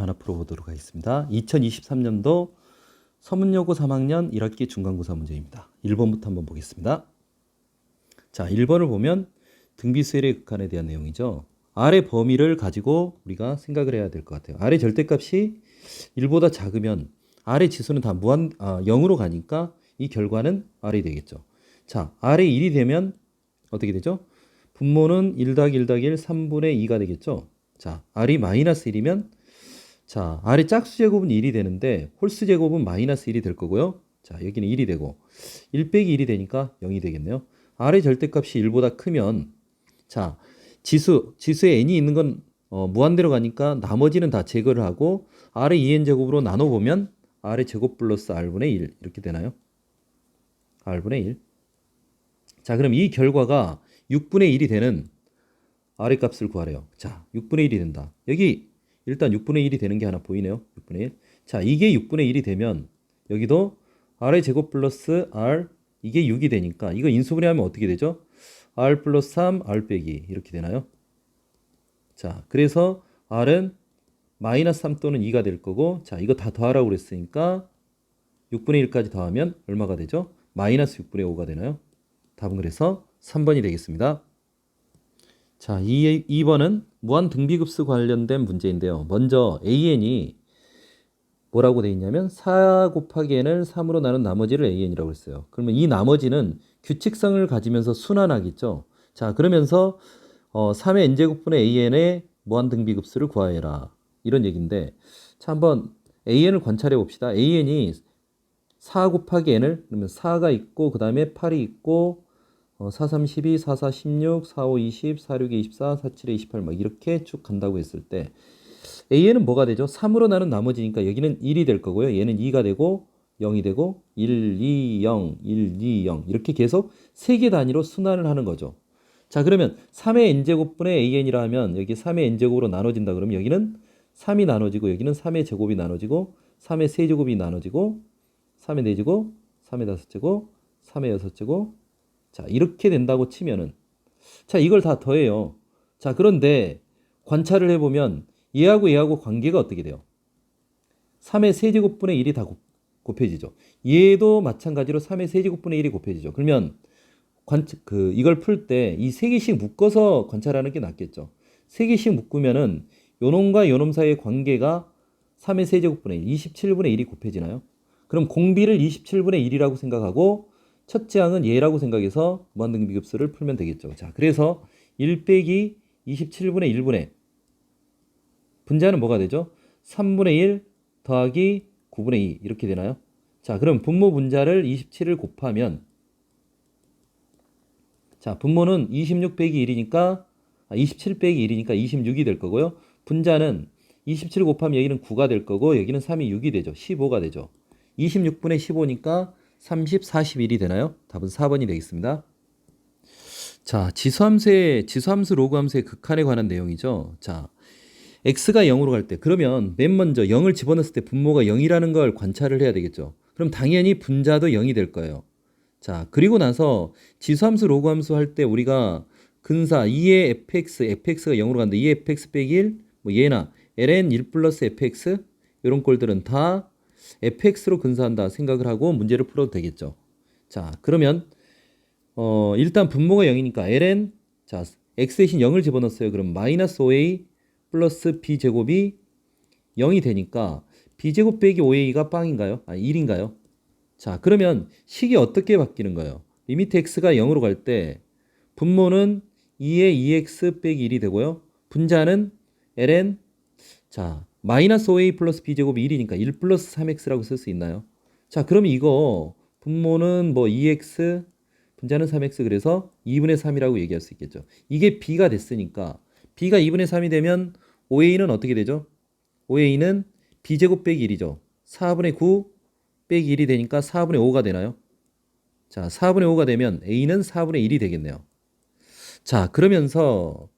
하나 풀어보도록 하겠습니다. 2023년도 서문여고 3학년 1학기 중간고사 문제입니다. 1번부터 한번 보겠습니다. 자, 1번을 보면 등비수열의 극한에 대한 내용이죠. 아래 범위를 가지고 우리가 생각을 해야 될 것 같아요. 아래 절대값이 1보다 작으면 아래 지수는 다 0으로 가니까 이 결과는 R이 되겠죠. 자, R이 1이 되면 어떻게 되죠? 분모는 1 더하기 1 더하기 1, 3분의 2가 되겠죠. 자, R이 마이너스 1이면 자, 아래 짝수 제곱은 1이 되는데 홀수 제곱은 마이너스 1이 될 거고요. 자, 여기는 1이 되고 1 빼기 1이 되니까 0이 되겠네요. 아래 절대값이 1보다 크면 자, 지수에 n이 있는 건 무한대로 가니까 나머지는 다 제거를 하고 아래 2n 제곱으로 나눠보면 아래 제곱 플러스 r분의 1 이렇게 되나요? r분의 1. 자, 그럼 이 결과가 6분의 1이 되는 아래 값을 구하래요. 자, 6분의 1이 된다. 여기 일단 6분의 1이 되는 게 하나 보이네요. 6분의 1. 자, 이게 6분의 1이 되면 여기도 r의 제곱 플러스 r 이게 6이 되니까 이거 인수분해하면 어떻게 되죠? r 플러스 3, r 빼기 이렇게 되나요? 자, 그래서 r은 마이너스 3 또는 2가 될 거고 자, 이거 다 더하라고 그랬으니까 6분의 1까지 더하면 얼마가 되죠? 마이너스 6분의 5가 되나요? 답은 그래서 3번이 되겠습니다. 자, 2번은 무한 등비급수 관련된 문제인데요. 먼저 AN이 뭐라고 되어 있냐면 4 곱하기 n을 3으로 나눈 나머지를 AN이라고 했어요. 그러면 이 나머지는 규칙성을 가지면서 순환하겠죠. 자, 그러면서 3의 n제곱분의 AN의 무한 등비급수를 구하여라. 이런 얘기인데 자, 한번 AN을 관찰해 봅시다. AN이 4 곱하기 n을 그러면 4가 있고 그 다음에 8이 있고 4, 3, 12, 4, 4, 16, 4, 5, 20, 4, 6, 24, 4, 7, 28 막 이렇게 쭉 간다고 했을 때 AN은 뭐가 되죠? 3으로 나눈 나머지니까 여기는 1이 될 거고요. 얘는 2가 되고 0이 되고 1, 2, 0, 1, 2, 0 이렇게 계속 3개 단위로 순환을 하는 거죠. 자, 그러면 3의 n제곱분의 AN이라 하면 여기 3의 n제곱으로 나눠진다 그러면 여기는 3이 나눠지고 여기는 3의 제곱이 나눠지고 3의 세제곱이 나눠지고 3의 4제곱, 3의 5제곱, 3의 6제곱 자, 이렇게 된다고 치면은 자, 이걸 다 더해요. 자, 그런데 관찰을 해보면 얘하고 관계가 어떻게 돼요? 3의 세제곱분의 1이 다 곱해지죠. 얘도 마찬가지로 3의 세제곱분의 1이 곱해지죠. 그러면 이걸 풀 때 이 세 개씩 묶어서 관찰하는 게 낫겠죠. 세 개씩 묶으면은 요놈과 요놈 사이의 관계가 3의 세제곱분의 1, 27분의 1이 곱해지나요? 그럼 공비를 27분의 1이라고 생각하고 첫째 항은 얘라고 생각해서 무한등비급수를 풀면 되겠죠. 자, 그래서 1 빼기 27분의 1분의 분자는 뭐가 되죠? 3분의 1 더하기 9분의 2 이렇게 되나요? 자, 그럼 분모 분자를 27을 곱하면 자, 분모는 26 빼기 1이니까 27 빼기 1이니까 26이 될 거고요. 분자는 27 곱하면 여기는 9가 될 거고 여기는 3이 6이 되죠. 15가 되죠. 26분의 15니까 30, 41이 되나요? 답은 4번이 되겠습니다. 자, 지수함수 로그함수의 극한에 관한 내용이죠. 자, x가 0으로 갈 때 그러면 맨 먼저 0을 집어넣었을 때 분모가 0이라는 걸 관찰을 해야 되겠죠. 그럼 당연히 분자도 0이 될 거예요. 자, 그리고 나서 지수함수 로그함수 할 때 우리가 근사 2의 fx가 0으로 간다. 2의 fx 빼기 1, 뭐 얘나 ln 1 플러스 fx 이런 꼴들은 다 fx로 근사한다 생각을 하고 문제를 풀어도 되겠죠. 자, 그러면 일단 분모가 0이니까 ln 자, x 대신 0을 집어넣었어요. 그럼 마이너스 5a 플러스 b제곱이 0이 되니까 b제곱 빼기 5a가 빵인가요? 1인가요? 자, 그러면 식이 어떻게 바뀌는 거예요? 리미트 x가 0으로 갈 때 분모는 2의 2x 빼기 1이 되고요. 분자는 ln 자, 마이너스 5a 플러스 b제곱이 1이니까 1 플러스 3x라고 쓸 수 있나요? 자, 그러면 이거 분모는 뭐 2x, 분자는 3x 그래서 2분의 3이라고 얘기할 수 있겠죠. 이게 b가 됐으니까 b가 2분의 3이 되면 5a는 어떻게 되죠? 5a는 b제곱 빼기 1이죠. 4분의 9 빼기 1이 되니까 4분의 5가 되나요? 자, 4분의 5가 되면 a는 4분의 1이 되겠네요. 자, 그러면서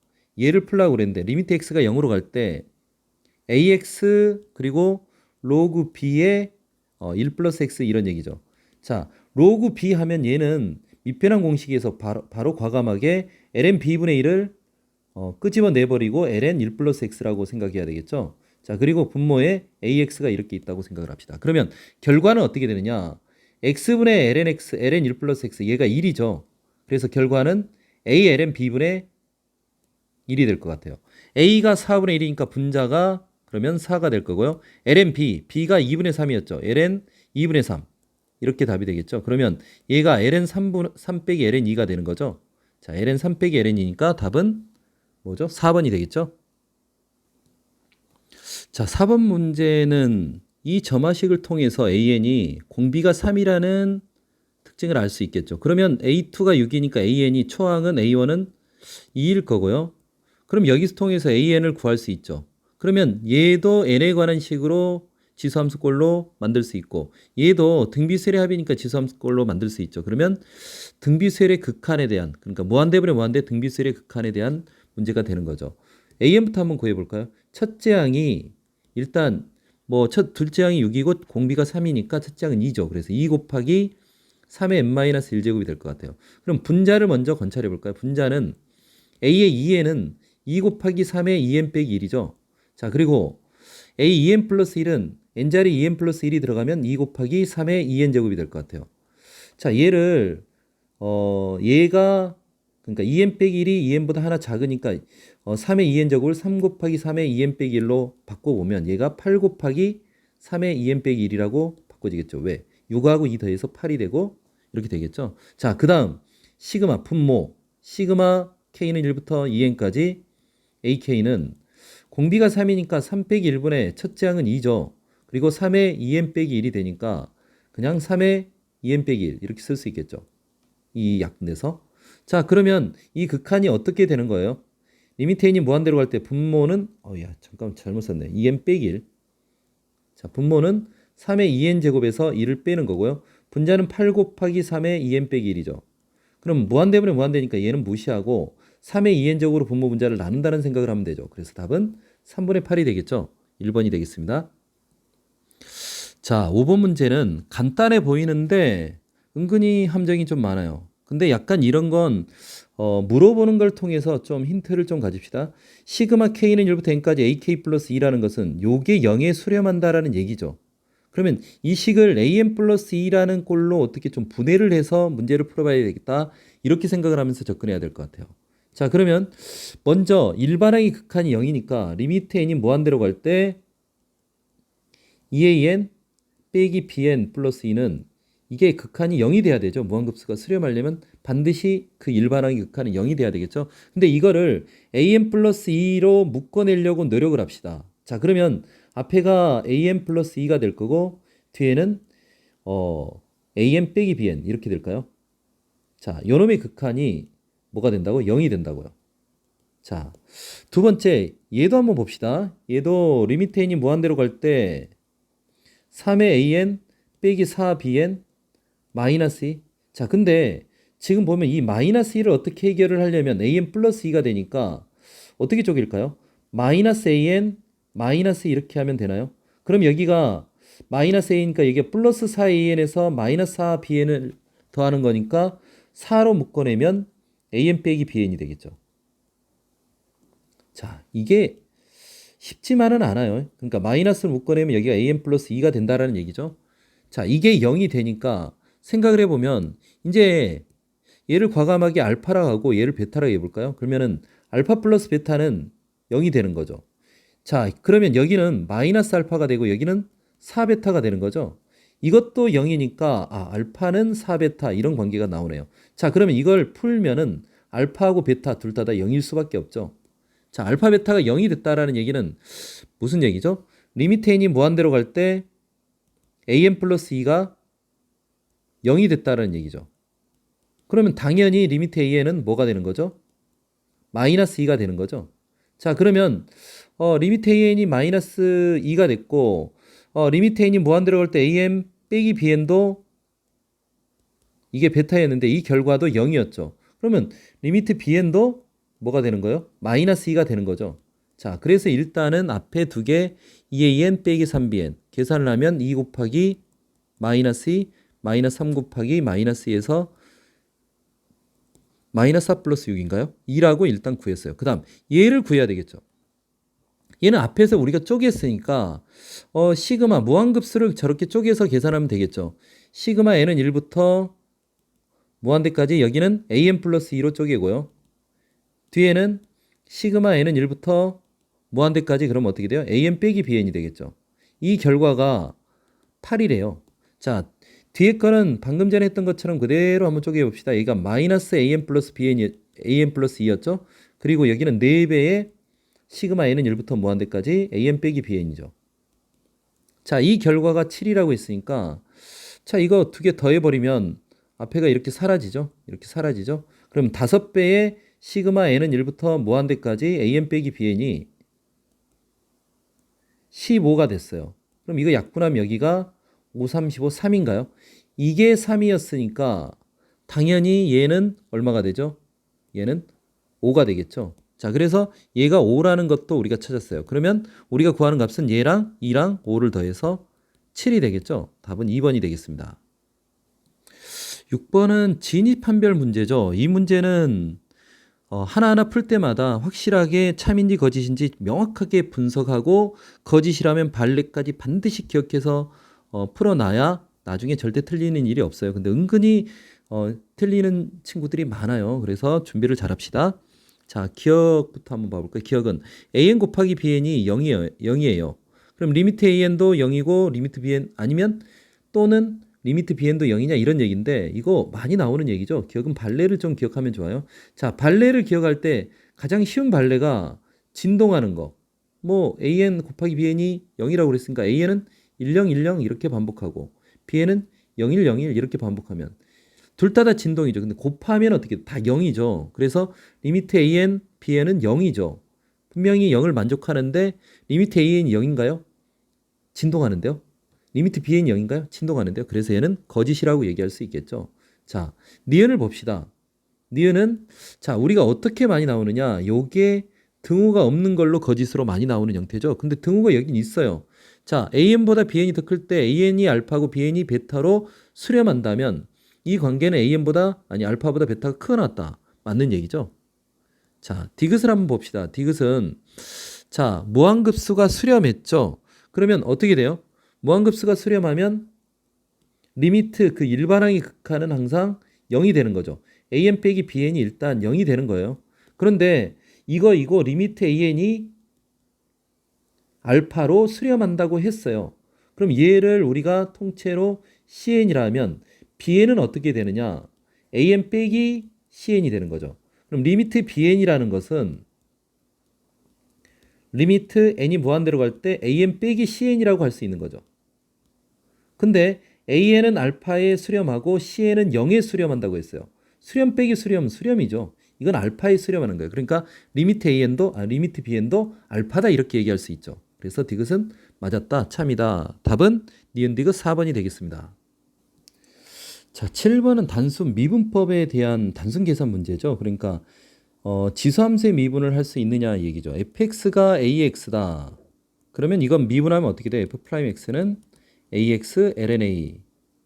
얘를 풀라고 그랬는데 리미트 x가 0으로 갈 때 ax 그리고 로그 b의 1 플러스 x 이런 얘기죠. 자, 로그 b 하면 얘는 밑변환 공식에서 바로 과감하게 ln b분의 1을 끄집어 내버리고 ln 1 플러스 x라고 생각해야 되겠죠. 자, 그리고 분모에 AX가 이렇게 있다고 생각을 합시다. 그러면 결과는 어떻게 되느냐? X분의 lnx, ln1 플러스 x, 얘가 1이죠. 그래서 결과는 A ln B분의 1이 될 것 같아요. A가 4분의 1이니까 분자가 그러면 4가 될 거고요. ln B, B가 2분의 3이었죠. ln 2분의 3. 이렇게 답이 되겠죠. 그러면 얘가 ln 3 빼기 ln 2가 되는 거죠. 자, ln 3 빼기 ln 2니까 답은 뭐죠? 4번이 되겠죠. 자, 4번 문제는 이 점화식을 통해서 an이 공비가 3이라는 특징을 알 수 있겠죠. 그러면 a2가 6이니까 an이 초항은 a1은 2일 거고요. 그럼 여기서 통해서 an을 구할 수 있죠. 그러면 얘도 n에 관한 식으로 지수함수꼴로 만들 수 있고 얘도 등비수열의 합이니까 지수함수꼴로 만들 수 있죠. 그러면 등비수열의 극한에 대한, 그러니까 무한대분의 무한대 등비수열의 극한에 대한 문제가 되는 거죠. an부터 한번 구해 볼까요? 첫째 항이 일단 둘째 항이 6이고 공비가 3이니까 첫째 항은 2죠. 그래서 2 곱하기 3의 n-1제곱이 될 것 같아요. 그럼 분자를 먼저 관찰해 볼까요? 분자는 a의 2n은 2 곱하기 3의 2n 빼기 1이죠. 자, 그리고 a 2n 플러스 1은 n자리 2n 플러스 1이 들어가면 2 곱하기 3의 2n 제곱이 될 것 같아요. 자, 얘를 얘가 그러니까 2n 빼기 1이 2n보다 하나 작으니까 3의 2n 제곱을 3 곱하기 3의 2n 빼기 1로 바꿔보면 얘가 8 곱하기 3의 2n 빼기 1이라고 바꿔지겠죠. 왜? 6하고 2 더해서 8이 되고 이렇게 되겠죠. 자, 그 다음 시그마 분모 시그마 k는 1부터 2n까지 ak는 공비가 3이니까 3 빼기 1분의 첫째 항은 2죠. 그리고 3의 2n 빼기 1이 되니까 그냥 3의 2n 빼기 1 이렇게 쓸 수 있겠죠. 이 약분돼서. 자, 그러면 이 극한이 어떻게 되는 거예요? 리미트 n이 무한대로 갈 때 분모는 잠깐만 잘못 썼네. 2n 빼기 1. 자, 분모는 3의 2n 제곱에서 1을 빼는 거고요. 분자는 8 곱하기 3의 2n 빼기 1이죠. 그럼 무한대분의 무한대니까 얘는 무시하고 3의 2n 제곱으로 분모 분자를 나눈다는 생각을 하면 되죠. 그래서 답은 3분의 8이 되겠죠. 1번이 되겠습니다. 자, 5번 문제는 간단해 보이는데 은근히 함정이 좀 많아요. 근데 약간 이런 건 물어보는 걸 통해서 좀 힌트를 좀 가집시다. 시그마 k는 1부터 n까지 ak 플러스 2라는 것은 요게 0에 수렴한다라는 얘기죠. 그러면 이 식을 an 플러스 2라는 꼴로 어떻게 좀 분해를 해서 문제를 풀어봐야 되겠다. 이렇게 생각을 하면서 접근해야 될 것 같아요. 자, 그러면 먼저 일반항의 극한이 0이니까 리미트 n이 무한대로 갈 때 2an 빼기 bn 플러스 2는 이게 극한이 0이 돼야 되죠. 무한급수가 수렴하려면 반드시 그 일반항의 극한은 0이 돼야 되겠죠. 근데 이거를 an 플러스 2로 묶어내려고 노력을 합시다. 자, 그러면 앞에가 an 플러스 2가 될 거고 뒤에는 an 빼기 bn 이렇게 될까요? 자, 요놈의 극한이 뭐가 된다고? 0이 된다고요. 자, 두 번째 얘도 한번 봅시다. 얘도 리미트 n이 무한대로 갈 때 3의 an 빼기 4bn 마이너스 2. 자, 근데 지금 보면 이 마이너스 2를 어떻게 해결을 하려면 an 플러스 2가 되니까 어떻게 쪼갤까요? 마이너스 an 마이너스 이렇게 하면 되나요? 그럼 여기가 마이너스 a니까 이게 플러스 4an에서 마이너스 4bn을 더하는 거니까 4로 묶어내면 an 빼기 bn이 되겠죠. 자, 이게 쉽지만은 않아요. 그러니까 마이너스를 묶어내면 여기가 an 플러스 2가 된다라는 얘기죠. 자, 이게 0이 되니까 생각을 해보면 이제 얘를 과감하게 알파라고 하고 얘를 베타라고 해볼까요? 그러면은 알파 플러스 베타는 0이 되는 거죠. 자, 그러면 여기는 마이너스 알파가 되고 여기는 4베타가 되는 거죠. 이것도 0이니까 알파는 4베타 이런 관계가 나오네요. 자, 그러면 이걸 풀면은 알파하고 베타 둘 다 0일 수밖에 없죠. 자, 알파 베타가 0이 됐다라는 얘기는 무슨 얘기죠? 리미트 n이 무한대로 갈 때 an 플러스 2가 0이 됐다는 얘기죠. 그러면 당연히 리미트 an은 뭐가 되는 거죠? 마이너스 2가 되는 거죠. 자, 그러면 리미트 an이 마이너스 2가 됐고 리미트 n이 무한대로 갈 때 an 빼기 bn도 이게 베타였는데 이 결과도 0이었죠. 그러면 리미트 bn도 뭐가 되는 거예요? 마이너스 2가 되는 거죠. 자, 그래서 일단은 앞에 두 개 2an 빼기 3bn 계산을 하면 2 곱하기 마이너스 2 마이너스 3 곱하기 마이너스 2에서 마이너스 4 플러스 6인가요? 2라고 일단 구했어요. 그 다음 얘를 구해야 되겠죠. 얘는 앞에서 우리가 쪼갰으니까 시그마 무한급수를 저렇게 쪼개서 계산하면 되겠죠. 시그마 n은 1부터 무한대까지 여기는 an 플러스 2로 쪼개고요. 뒤에는 시그마 n은 1부터 무한대까지 그러면 어떻게 돼요? an 빼기 bn이 되겠죠. 이 결과가 8이래요. 자, 뒤에 거는 방금 전에 했던 것처럼 그대로 한번 쪼개 봅시다. 여기가 마이너스 an 플러스 bn이 an 플러스 2였죠. 그리고 여기는 4배의 시그마 n은 1부터 무한대까지 an 빼기 bn이죠. 자, 이 결과가 7이라고 했으니까 자, 이거 두 개 더해버리면 앞에가 이렇게 사라지죠. 이렇게 사라지죠. 그럼 5배의 시그마 n은 1부터 무한대까지 an 빼기 bn이 15가 됐어요. 그럼 이거 약분하면 여기가 5, 35, 3인가요? 이게 3이었으니까 당연히 얘는 얼마가 되죠? 얘는 5가 되겠죠. 자, 그래서 얘가 5라는 것도 우리가 찾았어요. 그러면 우리가 구하는 값은 얘랑 2랑 5를 더해서 7이 되겠죠. 답은 2번이 되겠습니다. 6번은 진입한별 문제죠. 이 문제는 하나하나 풀 때마다 확실하게 참인지 거짓인지 명확하게 분석하고 거짓이라면 발레까지 반드시 기억해서 풀어놔야 나중에 절대 틀리는 일이 없어요. 근데 은근히 틀리는 친구들이 많아요. 그래서 준비를 잘 합시다. 자, 기억부터 한번 봐볼까요? 기억은 an 곱하기 bn이 0이에요. 그럼 리미트 an도 0이고 리미트 bn 아니면 또는 리미트 bn도 0이냐 이런 얘기인데 이거 많이 나오는 얘기죠. 기억은 발레를 좀 기억하면 좋아요. 자, 발레를 기억할 때 가장 쉬운 발레가 진동하는 거. 뭐 an 곱하기 bn이 0이라고 그랬으니까 an은 10, 10 이렇게 반복하고 bn은 01, 01 이렇게 반복하면 둘 다 진동이죠. 근데 곱하면 어떻게 다 0이죠. 그래서 리미트 an, bn은 0이죠. 분명히 0을 만족하는데 리미트 an이 0인가요? 진동하는데요. 리미트 bn이 0인가요? 진동하는데요. 그래서 얘는 거짓이라고 얘기할 수 있겠죠. 자, 니은을 봅시다. 니은은 자, 우리가 어떻게 많이 나오느냐? 요게 등호가 없는 걸로 거짓으로 많이 나오는 형태죠. 근데 등호가 여긴 있어요. 자, an보다 bn이 더 클 때 an이 알파고 bn이 베타로 수렴한다면 이 관계는 알파보다 베타가 크게 나왔다. 맞는 얘기죠. 자, 디귿을 한번 봅시다. 디귿은 자, 무한급수가 수렴했죠. 그러면 어떻게 돼요? 무한급수가 수렴하면 리미트 그 일반항의 극한은 항상 0이 되는 거죠. an 빼기 bn이 일단 0이 되는 거예요. 그런데 이거 리미트 an이 알파로 수렴한다고 했어요. 그럼 얘를 우리가 통째로 cn이라면 bn은 어떻게 되느냐? an 빼기 cn이 되는 거죠. 그럼 리미트 bn이라는 것은 리미트 n이 무한대로 갈 때 an 빼기 cn이라고 할 수 있는 거죠. 근데 an은 알파에 수렴하고 cn은 0에 수렴한다고 했어요. 수렴 빼기 수렴이죠. 이건 알파에 수렴하는 거예요. 그러니까 리미트 bn도 알파다 이렇게 얘기할 수 있죠. 그래서 디귿은 맞았다, 참이다. 답은 니은 디귿 4번이 되겠습니다. 자, 7번은 단순 미분법에 대한 단순 계산 문제죠. 그러니까 지수함수의 미분을 할 수 있느냐 얘기죠. fx가 ax다. 그러면 이건 미분하면 어떻게 돼? f'x는 ax ln a.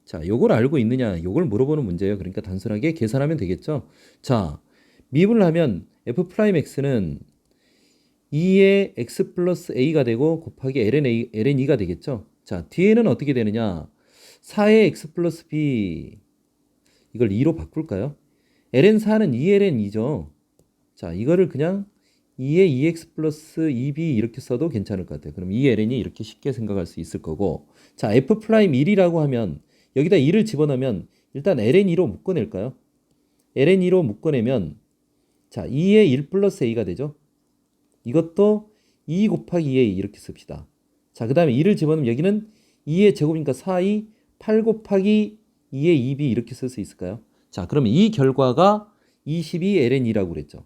자, 요걸 알고 있느냐? 요걸 물어보는 문제예요. 그러니까 단순하게 계산하면 되겠죠. 자, 미분을 하면 f'x는 2의 x 플러스 a가 되고 곱하기 ln 2가 되겠죠. 자, 뒤에는 어떻게 되느냐? 4의 x 플러스 b 이걸 2로 바꿀까요? ln 4는 2ln 2죠. 자, 이거를 그냥 2의 2x 플러스 2b 이렇게 써도 괜찮을 것 같아요. 그럼 2ln이 이렇게 쉽게 생각할 수 있을 거고, 자, f'1이라고 하면 여기다 2를 집어넣으면 일단 ln2로 묶어낼까요? ln2로 묶어내면 자, 2의 1 플러스 a가 되죠. 이것도 2 곱하기 2a 이렇게 씁시다. 자, 그 다음에 2를 집어넣으면 여기는 2의 제곱이니까 4이 8 곱하기 2의 2b 이렇게 쓸 수 있을까요? 자, 그러면 이 결과가 22ln2라고 그랬죠.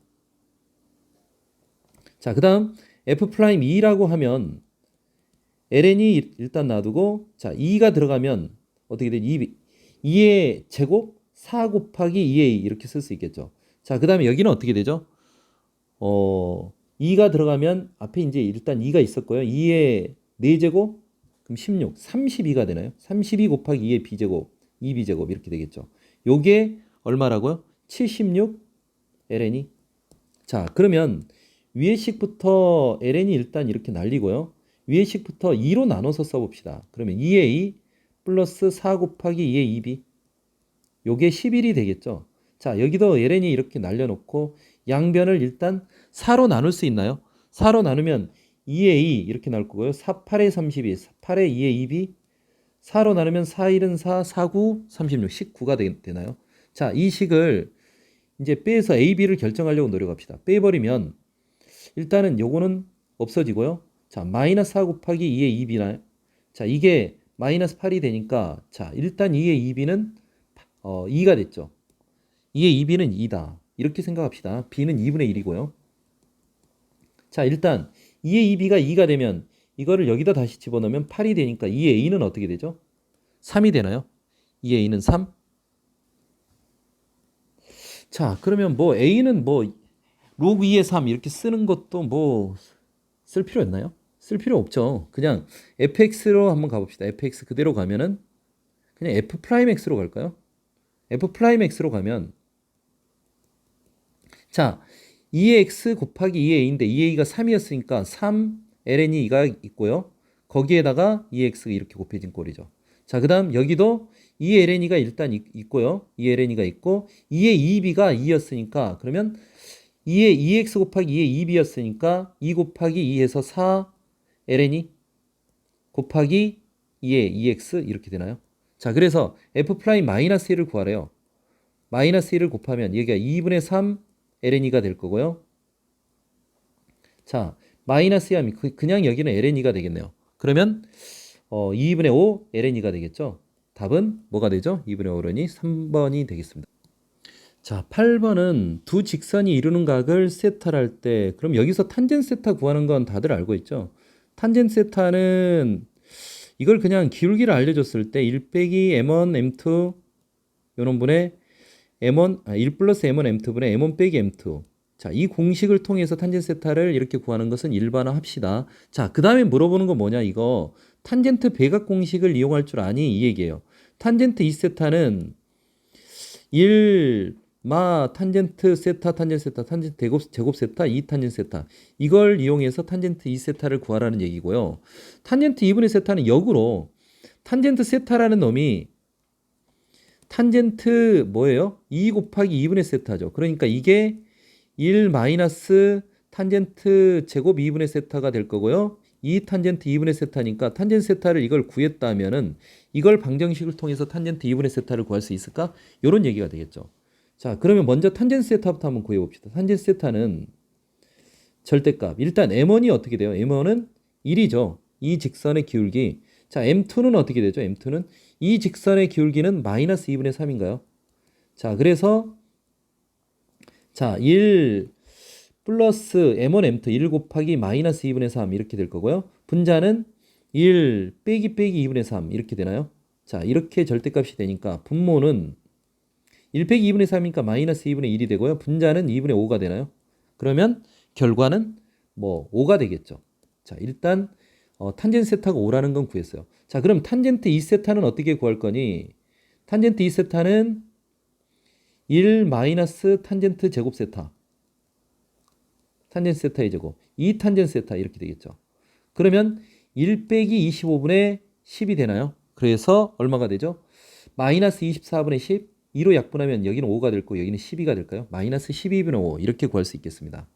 자, 그 다음 f'2라고 하면 ln이 일단 놔두고 자, 2가 들어가면 어떻게 되지? 2의 제곱 4 곱하기 2a 이렇게 쓸 수 있겠죠. 자, 그 다음에 여기는 어떻게 되죠? 2가 들어가면 앞에 이제 일단 2가 있었고요. 2의 4제곱 그럼 16, 32가 되나요? 32 곱하기 2의 b제곱, 2b제곱 이렇게 되겠죠. 요게 얼마라고요? 76 ln이. 자, 그러면 위의 식부터 ln이 일단 이렇게 날리고요. 위의 식부터 2로 나눠서 써봅시다. 그러면 2a 플러스 4 곱하기 2의 2b. 요게 11이 되겠죠. 자, 여기도 ln이 이렇게 날려놓고 양변을 일단 4로 나눌 수 있나요? 4로 나누면 2의 2 이렇게 나올 거고요. 4, 8의 32, 8의 2의 2b. 4로 나누면 4, 1은 4, 4, 9, 36, 19가 되나요? 자, 이 식을 이제 빼서 a, b를 결정하려고 노력합시다. 빼버리면 일단은 요거는 없어지고요. 자, 마이너스 4 곱하기 2의 2b나요? 자, 이게 마이너스 8이 되니까 자, 일단 2의 2b는 2가 됐죠. 2의 2b는 2다. 이렇게 생각합시다. b는 2분의 1이고요. 자, 일단 2의 2b가 2가 되면 이거를 여기다 다시 집어넣으면 8이 되니까 2의 a는 어떻게 되죠? 3이 되나요? 2의 a는 3? 자, 그러면 뭐 a는 뭐 로그 2의 3 이렇게 쓰는 것도 뭐 쓸 필요 있나요? 쓸 필요 없죠. 그냥 fx로 한번 가봅시다. fx 그대로 가면은 그냥 f 프라임 x로 갈까요? f 프라임 x로 가면 자, 2x 곱하기 2a인데 2a가 3이었으니까 3 ln이 2가 있고요. 거기에다가 2x가 이렇게 곱해진 꼴이죠. 자, 그 다음 여기도 2의 ln이가 일단 있고요. 2의 ln이가 있고 2의 2b가 2였으니까 그러면 2의 2x 곱하기 2의 2b였으니까 2 곱하기 2에서 4 ln이 곱하기 2의 2x 이렇게 되나요? 자, 그래서 f 프라임 마이너스 1을 구하래요. 마이너스 1을 곱하면 여기가 2분의 3 ln이가 될 거고요. 자, 마이너스 2하면 그냥 여기는 ln이가 되겠네요. 그러면 2분의 5 ln이가 되겠죠. 답은 뭐가 되죠? 2분의 5 ln이 3번이 되겠습니다. 자, 8번은 두 직선이 이루는 각을 세타를 할 때, 그럼 여기서 탄젠 세타 구하는 건 다들 알고 있죠? 탄젠 세타는 이걸 그냥 기울기를 알려줬을 때 1 빼기 m1 m2 요런 분의 m1 1 플러스 m1 m2분의 m1 빼기 m2. 자, 이 공식을 통해서 탄젠 세타를 이렇게 구하는 것은 일반화 합시다. 자, 그 다음에 물어보는 건 뭐냐 이거 탄젠트 배각 공식을 이용할 줄 아니 이 얘기예요. 탄젠트 2세타는 1 마 탄젠트 세타 탄젠트 세타 탄젠트 제곱 세타 2 탄젠트 세타 이걸 이용해서 탄젠트 2세타를 구하라는 얘기고요. 탄젠트 2분의 세타는 역으로 탄젠트 세타라는 놈이 탄젠트 뭐예요? 2 곱하기 2분의 세타죠. 그러니까 이게 1 마이너스 탄젠트 제곱 2분의 세타가 될 거고요. 2 탄젠트 2분의 세타니까 탄젠트 세타를 이걸 구했다면은 이걸 방정식을 통해서 탄젠트 2분의 세타를 구할 수 있을까? 이런 얘기가 되겠죠. 자, 그러면 먼저 탄젠트 세타부터 한번 구해봅시다. 탄젠트 세타는 절대값. 일단 m1이 어떻게 돼요? m1은 1이죠. 이 직선의 기울기. 자, m2는 어떻게 되죠? m2는 이 직선의 기울기는 마이너스 2분의 3인가요? 자, 그래서 자, 1 플러스 m1 m2 1 곱하기 마이너스 2분의 3 이렇게 될 거고요. 분자는 1 빼기 2분의 3 이렇게 되나요? 자, 이렇게 절대값이 되니까 분모는 1 빼기 2분의 3이니까 마이너스 2분의 1이 되고요. 분자는 2분의 5가 되나요? 그러면 결과는 뭐 5가 되겠죠. 자, 일단 탄젠트 세타가 5라는 건 구했어요. 자, 그럼 탄젠트 2세타는 어떻게 구할 거니? 탄젠트 2세타는 1 마이너스 탄젠트 제곱 세타. 탄젠트 세타의 제곱. 2 탄젠트 세타 이렇게 되겠죠. 그러면 1 빼기 25분의 10이 되나요? 그래서 얼마가 되죠? 마이너스 24분의 10. 2로 약분하면 여기는 5가 될 거고 여기는 12가 될까요? 마이너스 12분의 5 이렇게 구할 수 있겠습니다.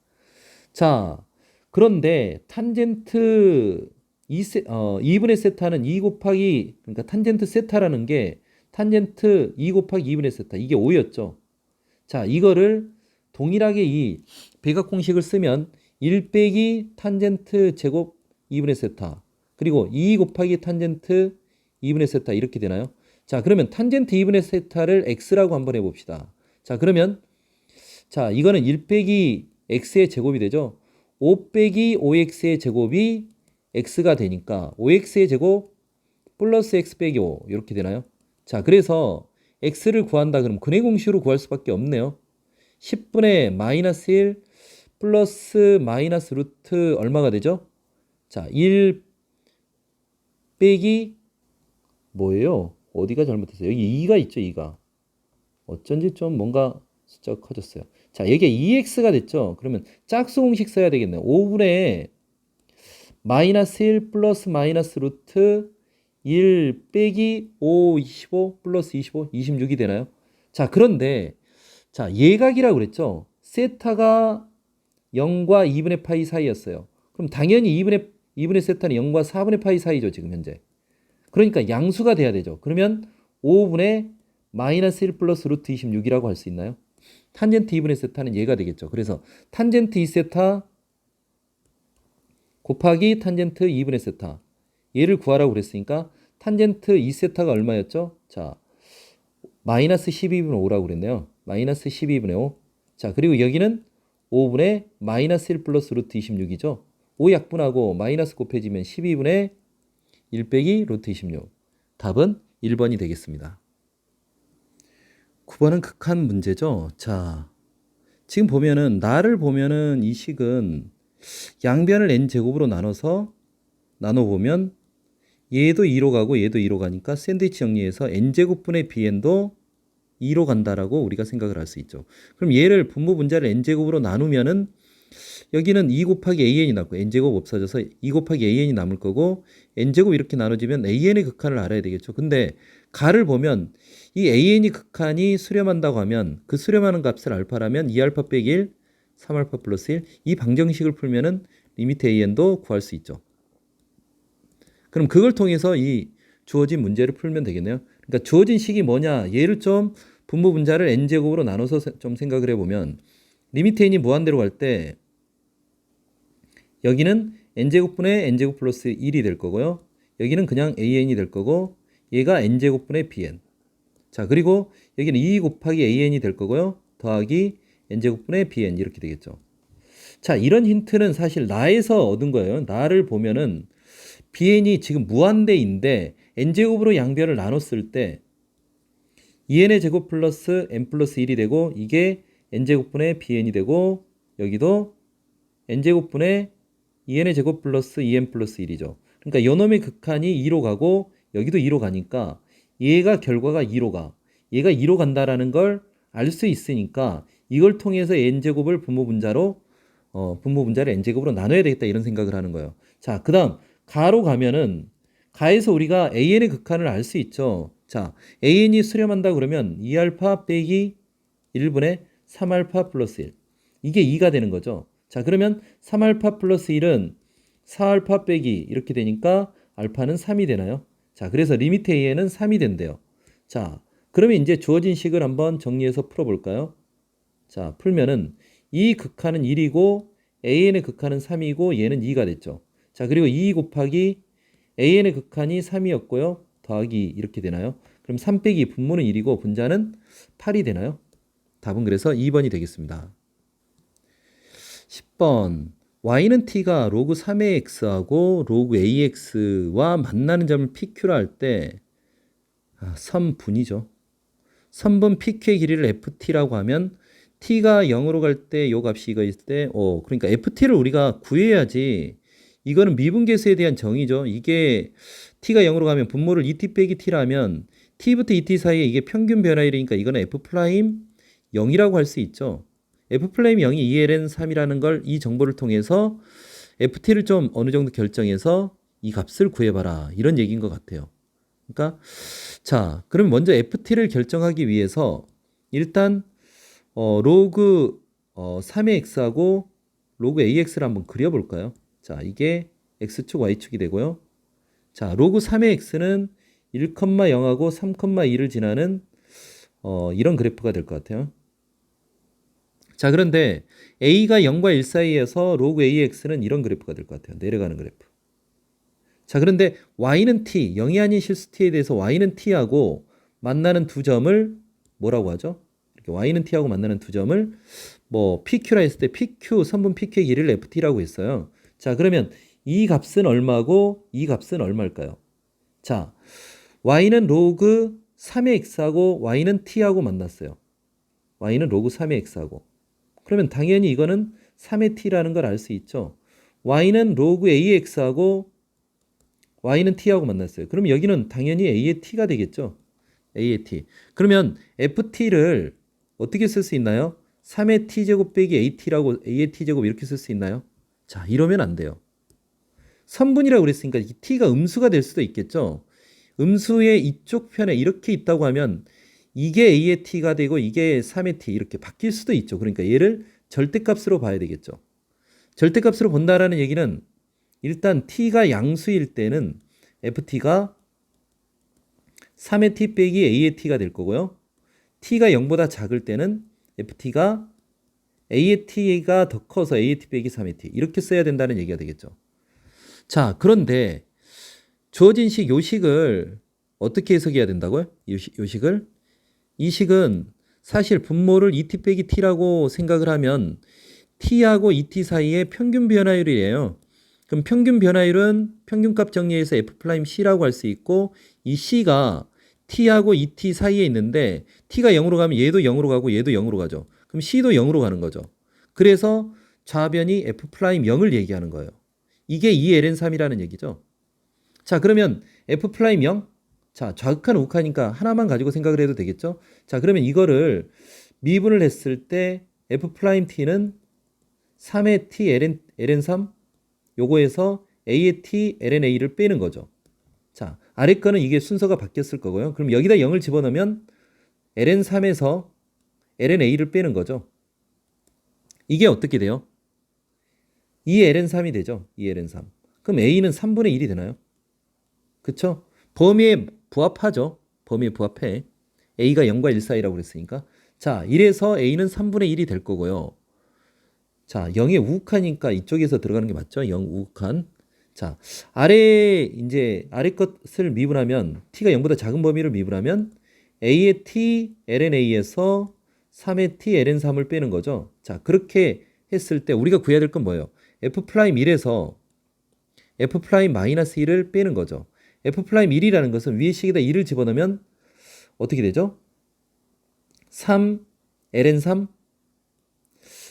자, 그런데 탄젠트 2분의 세타는 2 곱하기 그러니까 탄젠트 세타라는 게 탄젠트 2 곱하기 2분의 세타 이게 5였죠. 자, 이거를 동일하게 이 배각 공식을 쓰면 1 빼기 탄젠트 제곱 2분의 세타 그리고 2 곱하기 탄젠트 2분의 세타 이렇게 되나요? 자, 그러면 탄젠트 2분의 세타를 x라고 한번 해봅시다. 자, 그러면 자, 이거는 1 빼기 x의 제곱이 되죠. 5 빼기 5x의 제곱이 x가 되니까 5x의 제곱 플러스 x 빼기 5 이렇게 되나요? 자, 그래서 x를 구한다 그러면 근해 공식으로 구할 수밖에 없네요. 10분의 마이너스 1 플러스 마이너스 루트 얼마가 되죠? 자, 1 빼기 뭐예요? 어디가 잘못했어요? 여기 2가 있죠, 2가. 어쩐지 좀 뭔가 숫자가 커졌어요. 자, 여기에 2x가 됐죠. 그러면 짝수 공식 써야 되겠네요. 5분의 마이너스 1 플러스 마이너스 루트 1 빼기 5, 25 플러스 25, 26이 되나요? 자, 그런데 자, 예각이라고 그랬죠. 세타가 0과 2분의 파이 사이였어요. 그럼 당연히 2분의 세타는 0과 4분의 파이 사이죠, 지금 현재. 그러니까 양수가 돼야 되죠. 그러면 5분의 마이너스 1 플러스 루트 26이라고 할 수 있나요? 탄젠트 2분의 세타는 얘가 되겠죠. 그래서 탄젠트 2세타 곱하기 탄젠트 2분의 세타, 얘를 구하라고 그랬으니까 탄젠트 2세타가 얼마였죠? 자, 마이너스 12분의 5라고 그랬네요. 마이너스 12분의 5. 자, 그리고 여기는 5분의 마이너스 1 플러스 루트 26이죠. 5 약분하고 마이너스 곱해지면 12분의 1 빼기 루트 26. 답은 1번이 되겠습니다. 9번은 극한 문제죠. 자, 지금 보면은 나를 보면은 이 식은 양변을 n제곱으로 나눠보면 얘도 2로 가고 얘도 2로 가니까 샌드위치 정리해서 n제곱분의 bn도 2로 간다라고 우리가 생각을 할 수 있죠. 그럼 얘를 분모 분자를 n제곱으로 나누면은 여기는 2 곱하기 an이 남고 n제곱 없어져서 2 곱하기 an이 남을 거고 n제곱 이렇게 나눠지면 an의 극한을 알아야 되겠죠. 근데 가를 보면 이 an이 극한이 수렴한다고 하면 그 수렴하는 값을 알파라면 2알파 빼기 1, 3알파 플러스 1, 이 방정식을 풀면은 리미트 an도 구할 수 있죠. 그럼 그걸 통해서 이 주어진 문제를 풀면 되겠네요. 그러니까 주어진 식이 뭐냐, 얘를 좀 분모 분자를 n제곱으로 나눠서 좀 생각을 해보면 리미트 n이 무한대로 갈 때 여기는 n제곱분의 n제곱 플러스 1이 될 거고요. 여기는 그냥 an이 될 거고 얘가 n제곱분의 bn. 자, 그리고 여기는 2 곱하기 an이 될 거고요. 더하기 n제곱분의 bn 이렇게 되겠죠. 자, 이런 힌트는 사실 나에서 얻은 거예요. 나를 보면은 bn이 지금 무한대인데 n제곱으로 양변을 나눴을 때 2n의 제곱 플러스 n 플러스 1이 되고 이게 n제곱분의 bn이 되고 여기도 n제곱분의 2n의 제곱 플러스 2n 플러스 1이죠. 그러니까 요놈의 극한이 2로 가고 여기도 2로 가니까 얘가 결과가 2로 가. 얘가 2로 간다라는 걸 알 수 있으니까 이걸 통해서 n제곱을 분모 분자를 n제곱으로 나눠야 되겠다 이런 생각을 하는 거예요. 자, 그 다음 가로 가면은 가에서 우리가 an의 극한을 알 수 있죠. 자, an이 수렴한다 그러면 2알파 빼기 1분의 3알파 플러스 1. 이게 2가 되는 거죠. 자, 그러면 3알파 플러스 1은 4알파 빼기 이렇게 되니까 알파는 3이 되나요? 자, 그래서 리미트 an은 3이 된대요. 자, 그러면 이제 주어진 식을 한번 정리해서 풀어볼까요? 자, 풀면은 이 극한은 1이고 an의 극한은 3이고 얘는 2가 됐죠. 자, 그리고 2 곱하기 an의 극한이 3이었고요. 더하기 이렇게 되나요? 그럼 3 빼기 분모는 1이고 분자는 8이 되나요? 답은 그래서 2번이 되겠습니다. 10번 y는 t가 로그 3의 x하고 로그 ax와 만나는 점을 pq라 할 때 선분이죠. 선분 pq의 길이를 ft라고 하면 t가 0으로 갈 때 요 값이 이거 있을 때 그러니까 ft를 우리가 구해야지. 이거는 미분계수에 대한 정의죠. 이게 t가 0으로 가면 분모를 et 빼기 t라면 t부터 et 사이에 이게 평균 변화율이니까 이거는 f 프라임 0이라고 할 수 있죠. f 프라임 0이 2ln 3이라는 걸 이 정보를 통해서 ft를 좀 어느 정도 결정해서 이 값을 구해봐라 이런 얘기인 것 같아요. 그러니까 자, 그럼 먼저 ft를 결정하기 위해서 일단 로그 3의 x하고 로그 ax를 한번 그려볼까요? 자, 이게 x축 y축이 되고요. 자, 로그 3의 x는 1,0하고 3,2를 지나는 이런 그래프가 될 것 같아요. 자, 그런데 a가 0과 1 사이에서 로그 ax는 이런 그래프가 될 것 같아요. 내려가는 그래프. 자, 그런데 y는 t, 0이 아닌 실수 t에 대해서 y는 t하고 만나는 두 점을 뭐라고 하죠? 이렇게 y는 t하고 만나는 두 점을 뭐 pq라 했을 때 pq, 선분 pq의 길이를 ft라고 했어요. 자, 그러면 이 값은 얼마고 이 값은 얼마일까요? 자, y는 로그 3의 x하고 y는 t하고 만났어요. y는 로그 3의 x하고. 그러면 당연히 이거는 3의 t라는 걸 알 수 있죠. y는 로그 a의 x하고 y는 t하고 만났어요. 그럼 여기는 당연히 a의 t가 되겠죠. a의 t. 그러면 ft를 어떻게 쓸 수 있나요? 3의 t제곱 빼기 at라고 a의 t제곱 이렇게 쓸 수 있나요? 자, 이러면 안 돼요. 선분이라고 그랬으니까 이 t가 음수가 될 수도 있겠죠. 음수의 이쪽 편에 이렇게 있다고 하면 이게 a의 t가 되고 이게 3의 t 이렇게 바뀔 수도 있죠. 그러니까 얘를 절대값으로 봐야 되겠죠. 절대값으로 본다라는 얘기는 일단 t가 양수일 때는 ft가 3의 t 빼기 a의 t가 될 거고요. t가 0보다 작을 때는 ft가 a의 t가 더 커서 a의 t 빼기 3의 t 이렇게 써야 된다는 얘기가 되겠죠. 자, 그런데 주어진 식 요식을 어떻게 해석해야 된다고요? 요식을? 이 식은 사실 분모를 2t 빼기 t라고 생각을 하면 t하고 2t 사이의 평균 변화율이에요. 그럼 평균 변화율은 평균값 정리해서 f'c라고 할 수 있고 이 c가 t하고 2t 사이에 있는데 t가 0으로 가면 얘도 0으로 가고 얘도 0으로 가죠. 그럼 c도 0으로 가는 거죠. 그래서 좌변이 f'0을 얘기하는 거예요. 이게 2ln3이라는 얘기죠. 자, 그러면 f'0? 자, 좌극한 우극하니까 하나만 가지고 생각을 해도 되겠죠? 자, 그러면 이거를 미분을 했을 때 f't는 3의 t ln3 요거에서 a의 t ln a를 빼는 거죠. 자, 아래 거는 이게 순서가 바뀌었을 거고요. 그럼 여기다 0을 집어넣으면 ln3에서 ln a를 빼는 거죠. 이게 어떻게 돼요? 2ln3이 되죠. 2ln3. 그럼 a는 3분의 1이 되나요? 그쵸? 범위에 부합하죠. 범위에 부합해. a가 0과 1 사이라고 그랬으니까. 자, 이래서 a는 3분의 1이 될 거고요. 자, 0에 우극하니까 이쪽에서 들어가는 게 맞죠? 0 우극한. 자, 아래 것을 미분하면 t가 0보다 작은 범위를 미분하면 a의 t ln a에서 3의 t ln 3을 빼는 거죠. 자, 그렇게 했을 때 우리가 구해야 될 건 뭐예요? f'1에서 f'-1을 빼는 거죠. f'1이라는 것은 위의 식에다 2를 집어넣으면 어떻게 되죠? 3 ln 3.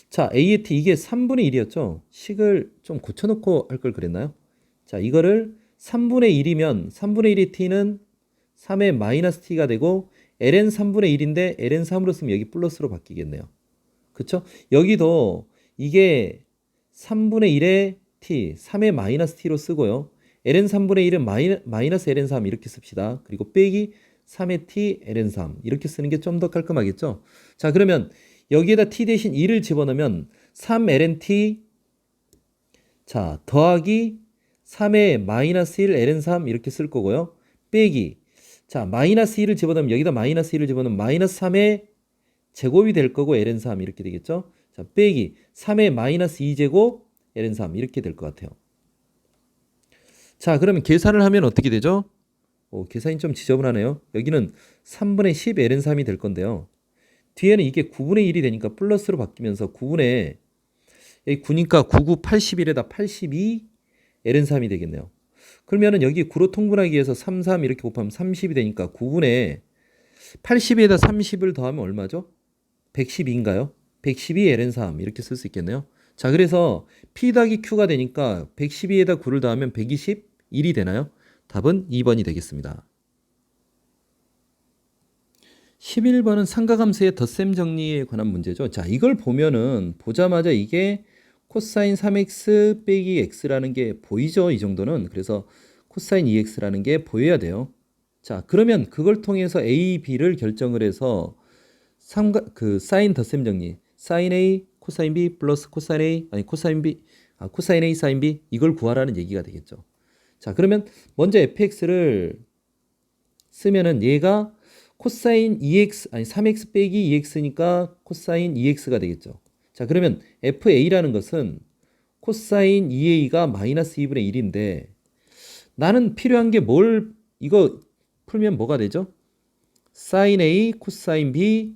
자, a의 t 이게 3분의 1이었죠. 식을 좀 고쳐놓고 할 걸 그랬나요? 자, 이거를 3분의 1이면 3분의 1의 t는 3의 마이너스 t가 되고 ln 3분의 1인데 ln 3으로 쓰면 여기 플러스로 바뀌겠네요. 그쵸? 여기도 이게 3분의 1의 t, 3의 마이너스 t로 쓰고요. ln 3분의 1은 마이너스 ln 3 이렇게 씁시다. 그리고 빼기 3의 t ln 3 이렇게 쓰는 게 좀 더 깔끔하겠죠? 자, 그러면 여기에다 t 대신 2를 집어넣으면 3 ln t 자, 더하기 3의 마이너스 1 ln 3 이렇게 쓸 거고요. 빼기 자, 마이너스 1을 집어넣으면 여기다 마이너스 1을 집어넣으면 마이너스 3의 제곱이 될 거고 ln 3 이렇게 되겠죠? 자, 빼기 3의 마이너스 2제곱 ln 3 이렇게 될 것 같아요. 자, 그러면 계산을 하면 어떻게 되죠? 계산이 좀 지저분하네요. 여기는 3분의 10 ln 3이 될 건데요. 뒤에는 이게 9분의 1이 되니까 플러스로 바뀌면서 9분의 여기 9니까 9, 9, 81에다 82 ln 3이 되겠네요. 그러면은 여기 9로 통분하기 위해서 3, 3 이렇게 곱하면 30이 되니까 9분의 80에다 30을 더하면 얼마죠? 112인가요? 112 ln 3 이렇게 쓸 수 있겠네요. 자, 그래서 P 더하기 Q가 되니까 112에다 9를 더하면 121이 되나요? 답은 2번이 되겠습니다. 11번은 삼가함수의 덧셈 정리에 관한 문제죠. 자, 이걸 보자마자 이게 코사인 3x 빼기 x라는 게 보이죠? 이 정도는. 그래서 코사인 2x라는 게 보여야 돼요. 자, 그러면 그걸 통해서 a, b를 결정을 해서 사인 덧셈 정리. 사인 a, 코사인 b 플러스 코사인 a, 아니 코사인 b, 코사인 a, 사인 b 이걸 구하라는 얘기가 되겠죠. 자, 그러면 먼저 fx를 쓰면은 얘가 코사인 2x, 아니 3x 빼기 2x니까 코사인 2x가 되겠죠. 자, 그러면 fa라는 것은 코사인 2a가 마이너스 2분의 1인데 나는 필요한 게 이거 풀면 뭐가 되죠? 사인 a, 코사인 b,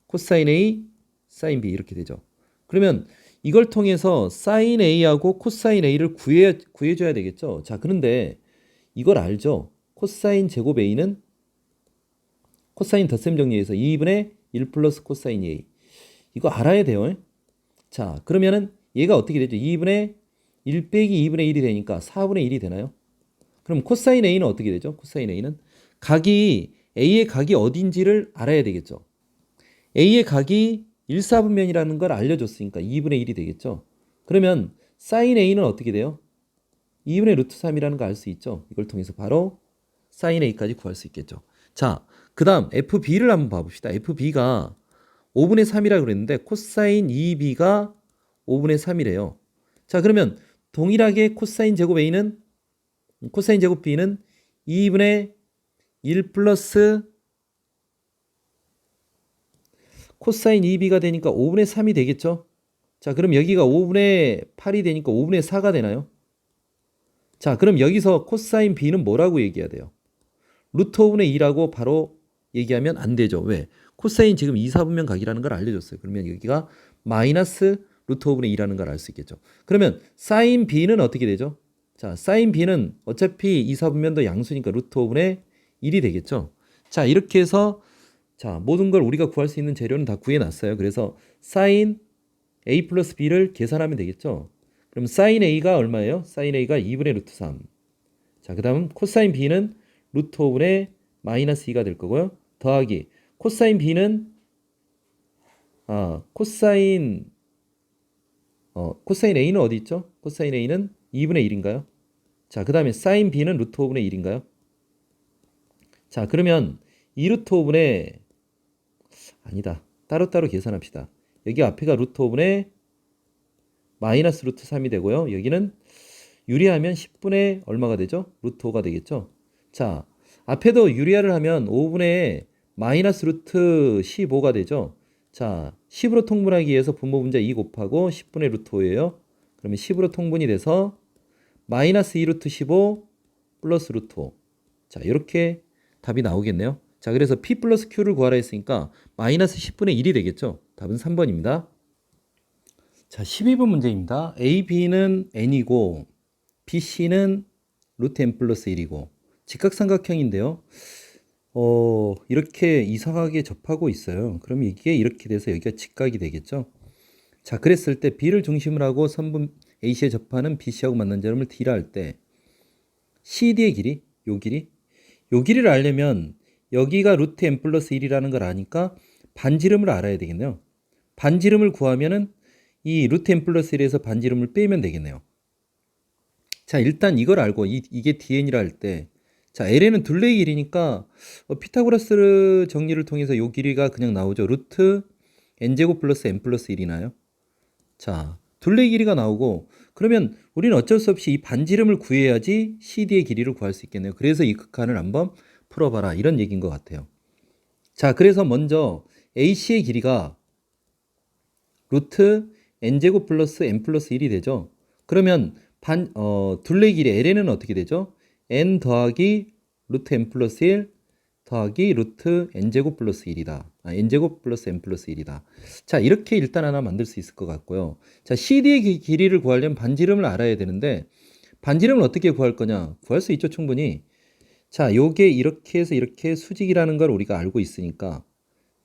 코사인 a, 사인 b 이렇게 되죠. 그러면 이걸 통해서 사인 a하고 코사인 a를 구해줘야 되겠죠. 자, 그런데 이걸 알죠? 코사인 제곱 a는 코사인 덧셈 정리해서 2분의 1 플러스 코사인 a 이거 알아야 돼요. 자, 그러면은 얘가 어떻게 되죠? 2분의 1 빼기 2분의 1이 되니까 4분의 1이 되나요? 그럼 코사인 a는 어떻게 되죠? 코사인 a는 A의 각이 어딘지를 알아야 되겠죠. A의 각이 1/4분면이라는 걸 알려줬으니까 2분의 1이 되겠죠. 그러면 sin A는 어떻게 돼요? 2분의 루트 3이라는 거 알 수 있죠. 이걸 통해서 바로 sin A까지 구할 수 있겠죠. 자, 그 다음 FB를 한번 봐봅시다. FB가 5분의 3이라고 그랬는데 코사인 2B가 5분의 3이래요. 자, 그러면 동일하게 코사인 제곱 A는 코사인 제곱 B는 2분의 1 플러스 코사인 2B가 되니까 5분의 3이 되겠죠? 자, 그럼 여기가 5분의 8이 되니까 5분의 4가 되나요? 자, 그럼 여기서 코사인 B는 뭐라고 얘기해야 돼요? 루트 5분의 2라고 바로 얘기하면 안 되죠. 왜? 코사인 지금 2, 4분면 각이라는 걸 알려줬어요. 그러면 여기가 마이너스 루트 5분의 2라는 걸 알 수 있겠죠. 그러면 사인 B는 어떻게 되죠? 자, 사인 B는 어차피 2, 4분면도 양수니까 루트 5분의 1이 되겠죠. 자, 이렇게 해서 자, 모든 걸 우리가 구할 수 있는 재료는 다 구해놨어요. 그래서 사인 A 플러스 B를 계산하면 되겠죠. 그럼 사인 A가 얼마예요? 사인 A가 2분의 루트 3. 자, 그 다음 코사인 B는 루트 5분의 마이너스 2가 될 거고요. 더하기 코사인 B는 코사인 코사인 A는 어디 있죠? 코사인 A는 2분의 1인가요? 자, 그 다음에 사인 B는 루트 5분의 1인가요? 자, 그러면 2 루트 5분의 아니다. 따로따로 계산합시다. 여기 앞에가 루트 5분의 마이너스 루트 3이 되고요. 여기는 유리하면 10분의 얼마가 되죠? 루트 5가 되겠죠? 자, 앞에도 유리화를 하면 5분의 마이너스 루트 15가 되죠? 자, 10으로 통분하기 위해서 분모 분자 2 곱하고 10분의 루트 5예요. 그러면 10으로 통분이 돼서 마이너스 2 루트 15 플러스 루트 5. 자, 이렇게 답이 나오겠네요. 자, 그래서 P 플러스 Q를 구하라 했으니까 마이너스 10분의 1이 되겠죠? 답은 3번입니다. 자, 12번 문제입니다. A, B는 N이고 B, C는 루트 N 플러스 1이고 직각삼각형인데요. 이렇게 이상하게 접하고 있어요. 그럼 이게 이렇게 돼서 여기가 직각이 되겠죠? 자, 그랬을 때 B를 중심으로 하고 선분 AC에 접하는 BC하고 만난 점을 D라 할 때 CD의 길이, 요 길이를 알려면 여기가 루트 n 플러스 1이라는 걸 아니까 반지름을 알아야 되겠네요. 반지름을 구하면은 이 루트 n 플러스 1에서 반지름을 빼면 되겠네요. 자, 일단 이걸 알고 이게 dn이라 할 때 자, LN은 둘레의 길이니까 피타고라스 정리를 통해서 요 길이가 그냥 나오죠. 루트 n제곱 플러스 n 플러스 1이나요? 자, 둘레의 길이가 나오고 그러면 우리는 어쩔 수 없이 이 반지름을 구해야지 CD의 길이를 구할 수 있겠네요. 그래서 이 극한을 한번 풀어봐라 이런 얘기인 것 같아요. 자, 그래서 먼저 AC의 길이가 루트 n제곱 플러스 n 플러스 1이 되죠. 그러면 둘레의 길이 LN은 어떻게 되죠? n 더하기 루트 n 플러스 1 더하기 루트 n제곱 플러스 1이다. n제곱 플러스 n 플러스 1이다. 자, 이렇게 일단 하나 만들 수 있을 것 같고요. 자, CD의 길이를 구하려면 반지름을 알아야 되는데 반지름을 어떻게 구할 거냐? 구할 수 있죠, 충분히. 자, 요게 이렇게 해서 이렇게 수직이라는 걸 우리가 알고 있으니까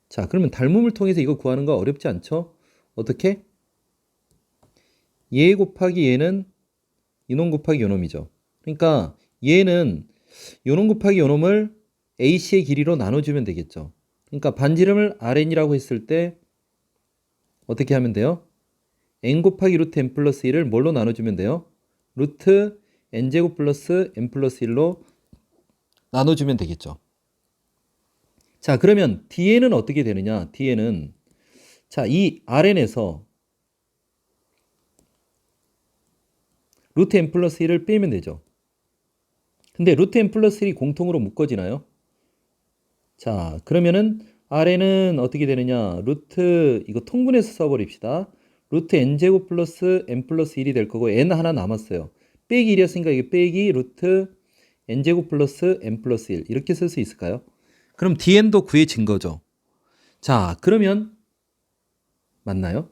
자, 그러면 닮음을 통해서 이거 구하는 거 어렵지 않죠? 어떻게? 얘 곱하기 얘는 이놈 곱하기 요놈이죠. 그러니까 얘는 요놈 곱하기 요놈을 AC의 길이로 나눠주면 되겠죠. 그러니까 반지름을 RN이라고 했을 때 어떻게 하면 돼요? n 곱하기 루트 n 플러스 1을 뭘로 나눠주면 돼요? 루트 n제곱 플러스 n 플러스 1로 나눠주면 되겠죠. 자, 그러면 DN은 어떻게 되느냐? DN은 자, 이 RN에서 루트 n 플러스 1을 빼면 되죠. 근데 루트 n 플러스 1이 공통으로 묶어지나요? 자, 그러면은 RN은 어떻게 되느냐? 루트 이거 통분해서 써버립시다. 루트 n제곱 플러스 n 플러스 1이 될 거고 n 하나 남았어요. 빼기 1이었으니까 이게 빼기 루트 n제곱 플러스 n 플러스 1 이렇게 쓸 수 있을까요? 그럼 dn도 구해진 거죠. 자, 그러면 맞나요?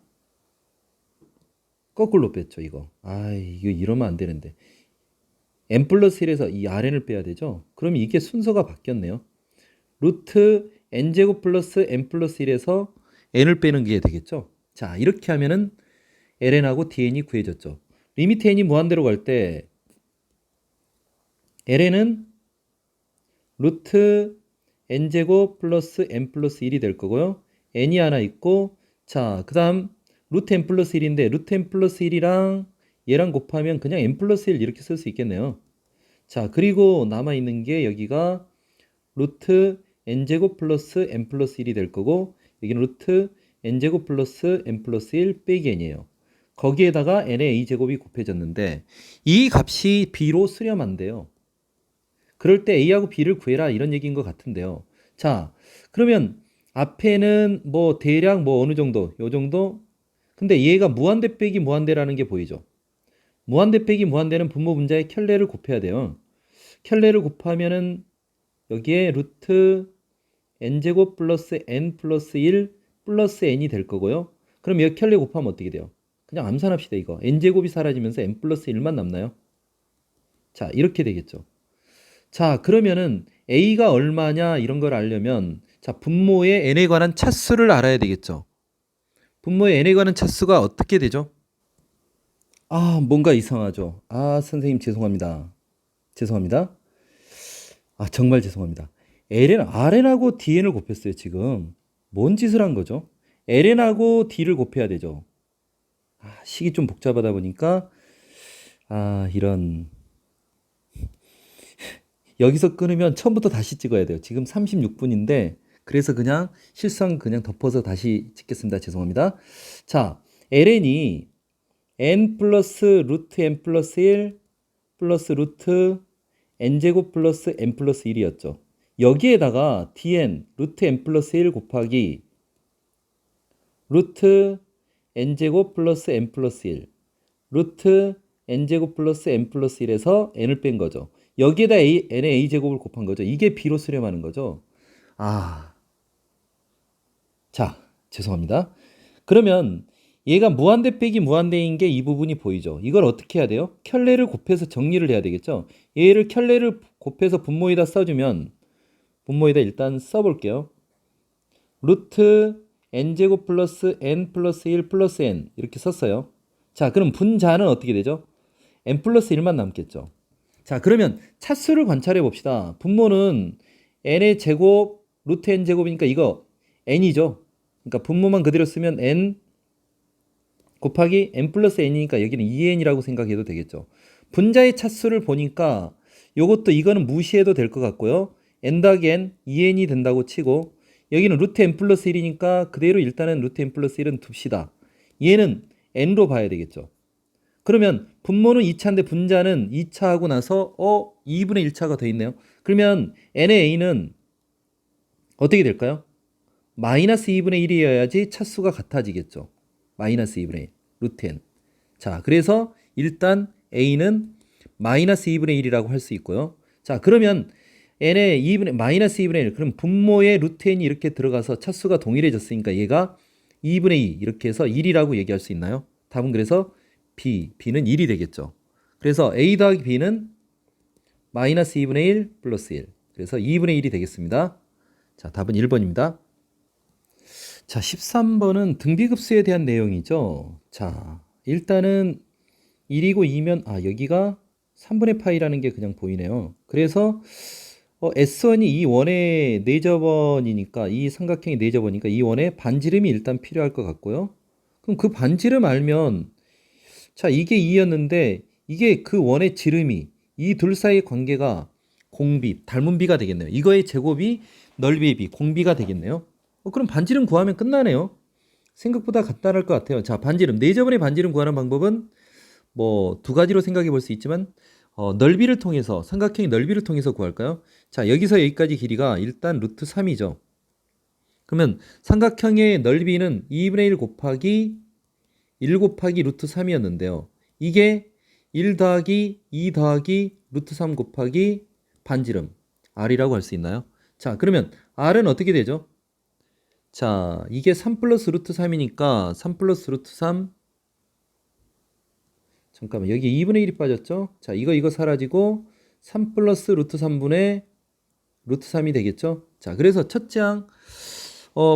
거꾸로 뺐죠, 이거. 이거 이러면 안 되는데. n 플러스 1에서 이 RN을 빼야 되죠? 그럼 이게 순서가 바뀌었네요. 루트 n제곱 플러스 n 플러스 1에서 n을 빼는 게 되겠죠? 자, 이렇게 하면은 ln하고 dn이 구해졌죠. 리미트 n이 무한대로 갈 때 ln은 루트 n제곱 플러스 n 플러스 1이 될 거고요. n이 하나 있고, 자, 그 다음 루트 n 플러스 1인데 루트 n 플러스 1이랑 얘랑 곱하면 그냥 n 플러스 1 이렇게 쓸 수 있겠네요. 자, 그리고 남아있는 게 여기가 루트 n제곱 플러스 n 플러스 1이 될 거고, 여기는 루트 n제곱 플러스 n 플러스 1 빼기 n이에요. 거기에다가 n의 a제곱이 곱해졌는데 이 값이 b로 수렴한대요. 그럴 때 a하고 b를 구해라 이런 얘기인 것 같은데요. 자, 그러면 앞에는 뭐 대략 뭐 어느 정도, 요 정도? 근데 얘가 무한대 빼기 무한대라는 게 보이죠? 무한대 빼기 무한대는 분모 분자의 켤레를 곱해야 돼요. 켤레를 곱하면은 여기에 루트 n제곱 플러스 n 플러스 1 플러스 n이 될 거고요. 그럼 여기 켤레 곱하면 어떻게 돼요? 그냥 암산합시다 이거. n제곱이 사라지면서 n 플러스 1만 남나요? 자, 이렇게 되겠죠. 자, 그러면은 a가 얼마냐 이런 걸 알려면 자, 분모의 n에 관한 차수를 알아야 되겠죠. 분모의 n에 관한 차수가 어떻게 되죠? 아, 뭔가 이상하죠. 아, 선생님 죄송합니다. 죄송합니다. 아, 정말 죄송합니다. RN하고 DN을 곱했어요, 지금. 뭔 짓을 한 거죠? LN하고 D를 곱해야 되죠. 아, 식이 좀 복잡하다 보니까, 아, 이런. 여기서 끊으면 처음부터 다시 찍어야 돼요. 지금 36분인데, 그래서 그냥 실수한 그냥 덮어서 다시 찍겠습니다. 죄송합니다. 자, LN이 N 플러스 루트 N 플러스 1 플러스 루트 N제곱 플러스 N 플러스 1이었죠. 여기에다가 dn 루트 n 플러스 1 곱하기 루트 n제곱 플러스 n 플러스 1 루트 n제곱 플러스 n 플러스 1에서 n을 뺀 거죠. 여기에다 n의 a제곱을 곱한 거죠. 이게 b로 수렴하는 거죠. 아, 자, 죄송합니다. 그러면 얘가 무한대 빼기 무한대인 게 이 부분이 보이죠. 이걸 어떻게 해야 돼요? 켤레를 곱해서 정리를 해야 되겠죠. 얘를 켤레를 곱해서 분모에다 써주면 분모에다 일단 써볼게요. 루트 n제곱 플러스 n 플러스 1 플러스 n 이렇게 썼어요. 자, 그럼 분자는 어떻게 되죠? n 플러스 1만 남겠죠. 자, 그러면 차수를 관찰해 봅시다. 분모는 n의 제곱 루트 n 제곱이니까 이거 n이죠. 그러니까 분모만 그대로 쓰면 n 곱하기 n 플러스 n이니까 여기는 2n이라고 생각해도 되겠죠. 분자의 차수를 보니까 요것도 이거는 무시해도 될 것 같고요. n 더하기 n 2n이 된다고 치고 여기는 루트 n 플러스 1이니까 그대로 일단은 루트 n 플러스 1은 둡시다. 얘는 n로 봐야 되겠죠. 그러면 분모는 2차인데 분자는 2차 하고 나서 2분의 1차가 더 있네요. 그러면 n의 a는 어떻게 될까요? 마이너스 2분의 1이어야지 차수가 같아지겠죠. 마이너스 2분의 1 루트 n. 자, 그래서 일단 a는 마이너스 2분의 1이라고 할 수 있고요. 자, 그러면 n의 2분의 마이너스 2분의 1 그럼 분모에 루트 n이 이렇게 들어가서 차수가 동일해졌으니까 얘가 2분의 2 이렇게 해서 1이라고 얘기할 수 있나요? 답은 그래서 b는 1이 되겠죠. 그래서 a 더하기 b는 마이너스 2분의 1 플러스 1 그래서 2분의 1이 되겠습니다. 자, 답은 1번입니다. 자, 13번은 등비급수에 대한 내용이죠. 자, 일단은 1이고 2면 여기가 3분의 파이라는 게 그냥 보이네요. 그래서 S1이 이 원의 내접원이니까 이 삼각형의 내접원이니까 이 원의 반지름이 일단 필요할 것 같고요. 그럼 그 반지름 알면 자, 이게 2였는데 이게 그 원의 지름이 이 둘 사이의 관계가 공비, 닮은 비가 되겠네요. 이거의 제곱이 넓이의 비, 공비가 되겠네요. 그럼 반지름 구하면 끝나네요. 생각보다 간단할 것 같아요. 자, 반지름, 내접원의 반지름 구하는 방법은 뭐 두 가지로 생각해 볼 수 있지만 넓이를 통해서 삼각형의 넓이를 통해서 구할까요? 자, 여기서 여기까지 길이가 일단 루트 3이죠. 그러면 삼각형의 넓이는 2분의 1 곱하기 1 곱하기 루트 3이었는데요. 이게 1 더하기 2 더하기 루트 3 곱하기 반지름 R이라고 할 수 있나요? 자, 그러면 R은 어떻게 되죠? 자, 이게 3 플러스 루트 3이니까 3 플러스 루트 3 잠깐만 여기 2분의 1이 빠졌죠? 자, 이거 사라지고 3 플러스 루트 3분의 루트 3이 되겠죠? 자, 그래서 첫째 항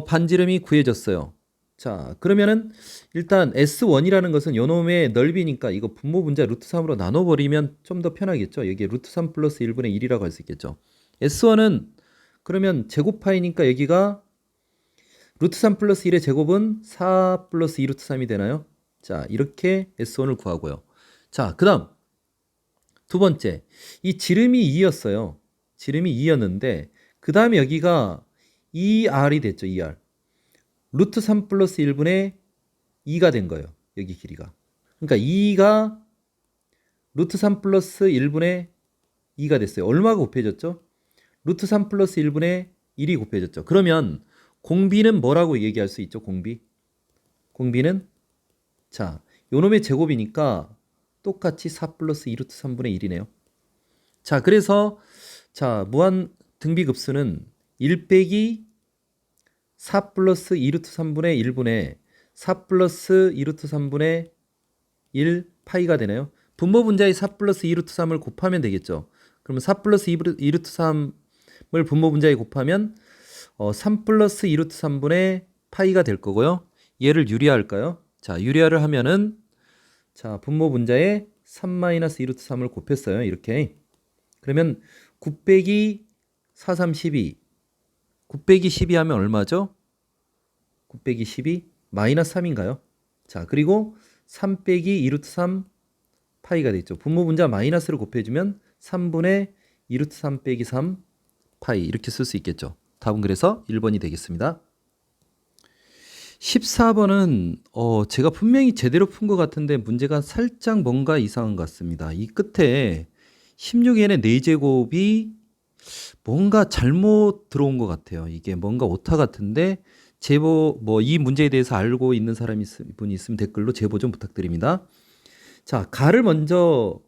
반지름이 구해졌어요. 자, 그러면은 일단 S1이라는 것은 요놈의 넓이니까 이거 분모 분자 루트 3으로 나눠버리면 좀 더 편하겠죠? 여기에 루트 3 플러스 1분의 1이라고 할 수 있겠죠? S1은 그러면 제곱파이니까 여기가 루트 3 플러스 1의 제곱은 4 플러스 2 루트 3이 되나요? 자, 이렇게 S1을 구하고요. 자, 그 다음 두 번째, 이 지름이 2였어요. 지름이 2였는데 그 다음에 여기가 2R이 됐죠. 2R. 루트 3 플러스 1분의 2가 된 거예요. 여기 길이가. 그러니까 2가 루트 3 플러스 1분의 2가 됐어요. 얼마가 곱해졌죠? 루트 3 플러스 1분의 1이 곱해졌죠. 그러면 공비는 뭐라고 얘기할 수 있죠? 공비는 자, 요놈의 제곱이니까 똑같이 4 플러스 2 루트 3분의 1이네요. 자, 그래서 자, 무한 등비급수는 1 빼기 4 플러스 2 루트 3분의 1분의 4 플러스 2 루트 3분의 1 파이가 되네요. 분모 분자의 4 플러스 2 루트 3을 곱하면 되겠죠. 그러면 4 플러스 2 루트 3을 분모 분자에 곱하면 3 플러스 2 루트 3분의 파이가 될 거고요. 얘를 유리화할까요? 자, 유리화를 하면은 자, 분모 분자에 3 마이너스 2 루트 3을 곱했어요. 이렇게. 그러면 9 빼기 4, 3, 12. 9 빼기 12 하면 얼마죠? 9 빼기 12 마이너스 3인가요? 자, 그리고 3 빼기 2 루트 3 파이가 되죠. 분모 분자 마이너스를 곱해주면 3분의 2 루트 3 빼기 3 파이 이렇게 쓸 수 있겠죠. 답은 그래서 1번이 되겠습니다. 14번은 제가 분명히 제대로 푼 것 같은데 문제가 살짝 뭔가 이상한 것 같습니다. 이 끝에 16n의 4제곱이 뭔가 잘못 들어온 것 같아요. 이게 뭔가 오타 같은데 제보 이 문제에 대해서 알고 있는 분이 있으면 댓글로 제보 좀 부탁드립니다. 자, 가를 먼저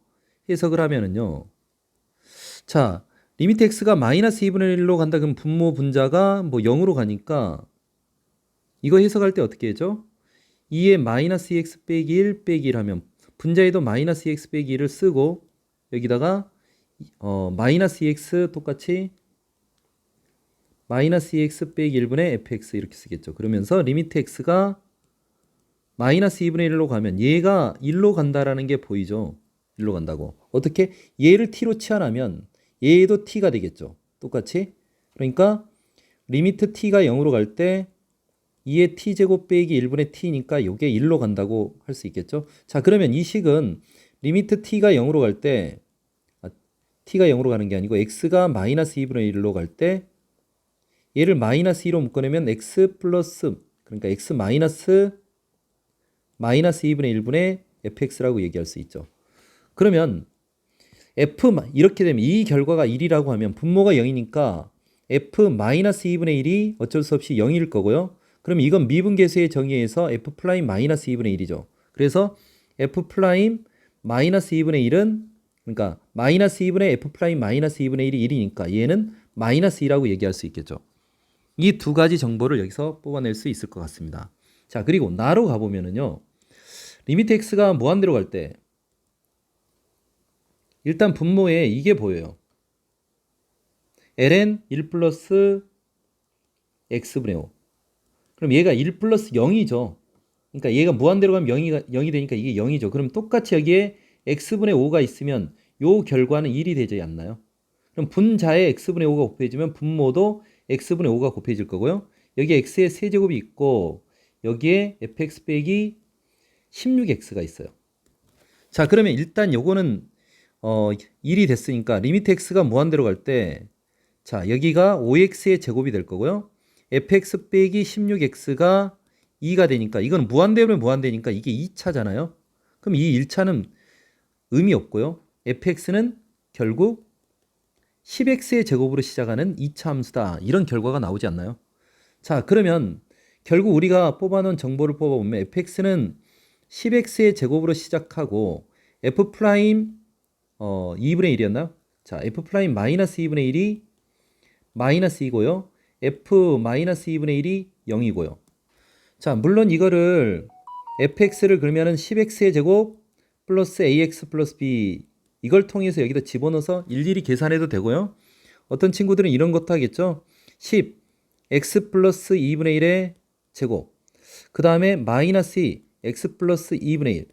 해석을 하면은요. 자, 리미트 x가 마이너스 2분의 1로 간다 그러면 분모 분자가 0으로 가니까 이거 해석할 때 어떻게 하죠? 2에 마이너스 2x 빼기 1 빼기 1 하면 분자에도 마이너스 2x 빼기 1을 쓰고 여기다가 마이너스 2x 똑같이 마이너스 2x 빼기 1분의 fx 이렇게 쓰겠죠. 그러면서 리미트 x가 마이너스 2분의 1로 가면 얘가 1로 간다라는 게 보이죠. 1로 간다고. 어떻게? 얘를 t로 치환하면 얘도 t가 되겠죠. 똑같이. 그러니까 리미트 t가 0으로 갈 때 2의 t제곱 빼기 1분의 t니까 이게 1로 간다고 할 수 있겠죠. 자, 그러면 이 식은 리미트 t가 0으로 갈 때 t가 0으로 가는 게 아니고 x가 마이너스 2분의 1로 갈 때 얘를 마이너스 2로 묶어내면 x 플러스 그러니까 x 마이너스 2분의 1분의 fx라고 얘기할 수 있죠. 그러면 f 이렇게 되면 이 결과가 1이라고 하면 분모가 0이니까 f 마이너스 2분의 1이 어쩔 수 없이 0일 거고요. 그럼 이건 미분계수의 정의에서 f 프라임 마이너스 2분의 1이죠. 그래서 f 프라임 마이너스 2분의 1은 그러니까 마이너스 2분의 f 프라임 마이너스 2분의 1이 1이니까 얘는 마이너스 2라고 얘기할 수 있겠죠. 이 두 가지 정보를 여기서 뽑아낼 수 있을 것 같습니다. 자, 그리고 나로 가보면은요. 리미트 x가 무한대로 갈 때 일단 분모에 이게 보여요. ln 1 플러스 x분의 5. 그럼 얘가 1 플러스 0이죠. 그러니까 얘가 무한대로 가면 0이 되니까 이게 0이죠. 그럼 똑같이 여기에 x분의 5가 있으면 요 결과는 1이 되지 않나요? 그럼 분자에 x분의 5가 곱해지면 분모도 x분의 5가 곱해질 거고요. 여기에 x의 세제곱이 있고 여기에 fx 빼기 16x가 있어요. 자, 그러면 일단 요거는 1이 됐으니까 리미트 x가 무한대로 갈 때 자, 여기가 5x의 제곱이 될 거고요. fx 빼기 16x가 2가 되니까 이건 무한대면 무한대니까 이게 2차잖아요. 그럼 이 1차는 의미 없고요. fx는 결국 10x의 제곱으로 시작하는 2차 함수다. 이런 결과가 나오지 않나요? 자, 그러면 결국 우리가 뽑아놓은 정보를 뽑아보면 fx는 10x의 제곱으로 시작하고 f 프라임 2분의 1이었나요? 자, f 프라임 마이너스 2분의 1이 마이너스 2고요. f 마이너스 2분의 1이 0이고요. 자, 물론 이거를 fx를 그러면은 10x의 제곱 플러스 ax 플러스 b 이걸 통해서 여기다 집어넣어서 일일이 계산해도 되고요. 어떤 친구들은 이런 것도 하겠죠. 10 x 플러스 2분의 1의 제곱 그 다음에 마이너스 2 x 플러스 2분의 1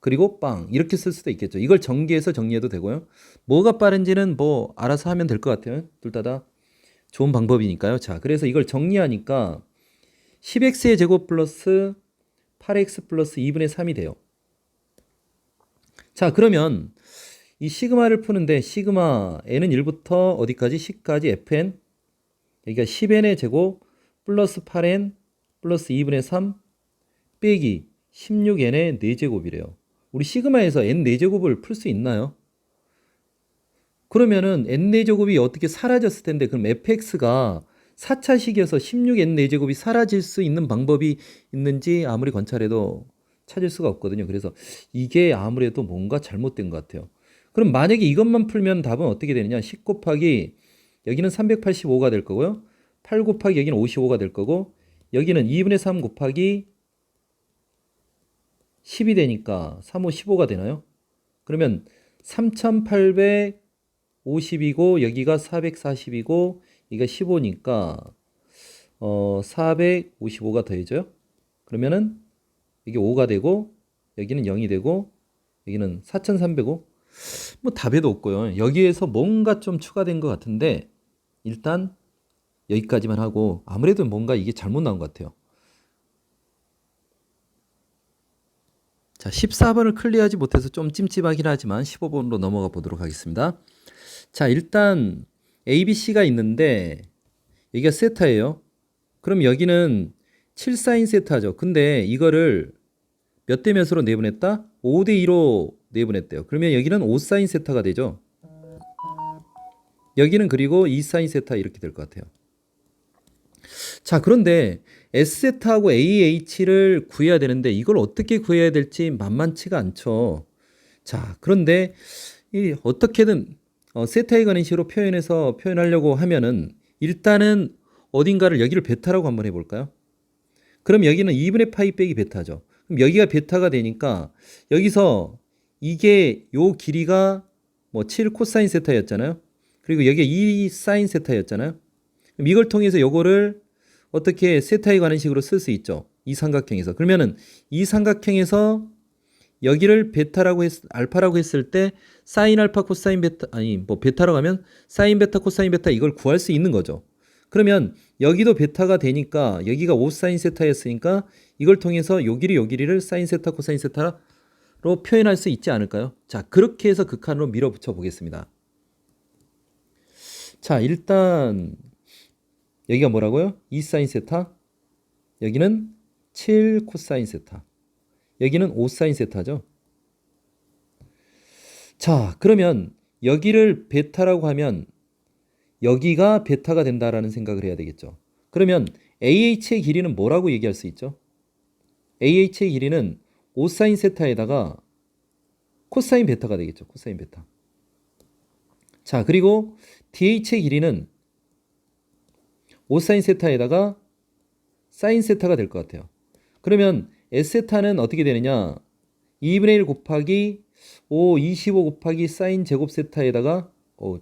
그리고 빵 이렇게 쓸 수도 있겠죠. 이걸 전개해서 정리해도 되고요. 뭐가 빠른지는 알아서 하면 될 것 같아요. 둘 다 좋은 방법이니까요. 자, 그래서 이걸 정리하니까 10x의 제곱 플러스 8x 플러스 2분의 3이 돼요. 자, 그러면 이 시그마를 푸는데 시그마 n은 1부터 어디까지? 10까지 fn, 여기가 10n의 제곱 플러스 8n 플러스 2분의 3 빼기 16n의 4제곱이래요. 우리 시그마에서 n 4제곱을 풀 수 있나요? 그러면은 n 4제곱이 어떻게 사라졌을 텐데, 그럼 fx가 4차식이어서 16n 4제곱이 사라질 수 있는 방법이 있는지 아무리 관찰해도 찾을 수가 없거든요. 그래서 이게 아무래도 뭔가 잘못된 것 같아요. 그럼 만약에 이것만 풀면 답은 어떻게 되느냐? 10 곱하기 여기는 385가 될 거고요. 8 곱하기 여기는 55가 될 거고, 여기는 2분의 3 곱하기 10이 되니까 3, 5, 15가 되나요? 그러면 3850이고 여기가 440이고 여기가 15니까 455가 더해져요. 그러면은 이게 5가 되고 여기는 0이 되고 여기는 4305. 뭐 답에도 없고요. 여기에서 뭔가 좀 추가된 것 같은데 일단 여기까지만 하고, 아무래도 뭔가 이게 잘못 나온 것 같아요. 자, 14번을 클리어하지 못해서 좀 찜찜하긴 하지만 15번으로 넘어가 보도록 하겠습니다. 자, 일단 A, B, C가 있는데 여기가 세타예요. 그럼 여기는 7사인 세타죠. 근데 이거를 몇 대 몇으로 내분했다? 5대 2로 내분했대요. 그러면 여기는 5사인 세타가 되죠. 여기는 그리고 2사인 세타 이렇게 될 것 같아요. 자, 그런데 S세타하고 AH를 구해야 되는데 이걸 어떻게 구해야 될지 만만치가 않죠. 자, 그런데 어떻게든 세타에 관한 식으로 표현하려고 하면은 일단은 어딘가를 여기를 베타라고 한번 해볼까요? 그럼 여기는 2분의 파이 빼기 베타죠. 그럼 여기가 베타가 되니까 여기서 이게 요 길이가 뭐 7 코사인 세타였잖아요. 그리고 여기가 2 사인 세타였잖아요. 그럼 이걸 통해서 요거를 어떻게 세타에 관한 식으로 쓸 수 있죠. 이 삼각형에서. 그러면은 이 삼각형에서 여기를 베타라고 알파라고 했을 때 사인 알파 코사인 베타, 아니 뭐 베타라고 하면 사인 베타 코사인 베타 이걸 구할 수 있는 거죠. 그러면 여기도 베타가 되니까 여기가 5 사인 세타였으니까 이걸 통해서 요 길이를 사인 세타 코사인 세타로 표현할 수 있지 않을까요? 자, 그렇게 해서 극한으로 밀어붙여 보겠습니다. 자, 일단 여기가 뭐라고요? 2 사인 세타, 여기는 7 코사인 세타, 여기는 5 사인 세타죠. 자, 그러면 여기를 베타라고 하면 여기가 베타가 된다라는 생각을 해야 되겠죠. 그러면 AH의 길이는 뭐라고 얘기할 수 있죠? AH의 길이는 5 사인 세타에다가 코사인 베타가 되겠죠. 코사인 베타. 자, 그리고 DH의 길이는 5 사인 세타에다가 사인 세타가 될 것 같아요. 그러면 S세타는 어떻게 되느냐? 2분의 1 곱하기 5, 25 곱하기 사인 제곱 세타에다가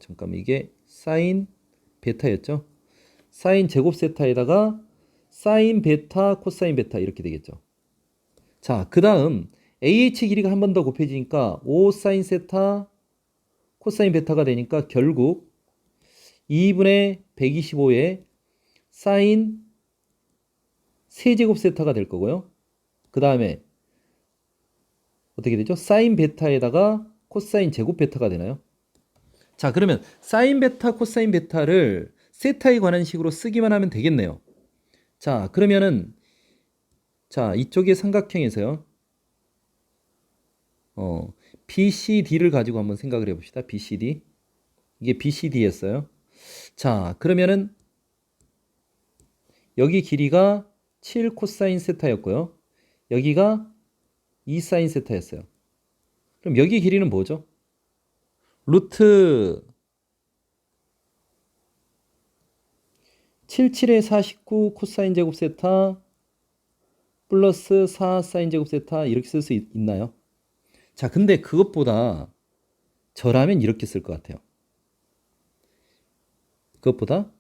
잠깐만, 이게 사인 베타였죠? 사인 제곱 세타에다가 사인 베타 코사인 베타 이렇게 되겠죠. 자, 그 다음 AH 길이가 한 번 더 곱해지니까 5 사인 세타 코사인 베타가 되니까 결국 2분의 125에 사인 세제곱 세타가 될 거고요. 그 다음에 어떻게 되죠? 사인 베타에다가 코사인 제곱 베타가 되나요? 자, 그러면 사인 베타 코사인 베타를 세타에 관한 식으로 쓰기만 하면 되겠네요. 자, 그러면은 자, 이쪽의 삼각형에서요. BCD를 가지고 한번 생각을 해봅시다. BCD. 이게 BCD였어요. 자, 그러면은 여기 길이가 7 코사인 세타였고요. 여기가 2 사인 세타였어요. 그럼 여기 길이는 뭐죠? 루트 77에 49 코사인 제곱 세타 플러스 4 사인 제곱 세타 이렇게 쓸 수 있나요? 자, 근데 그것보다 저라면 이렇게 쓸 것 같아요. 그것보다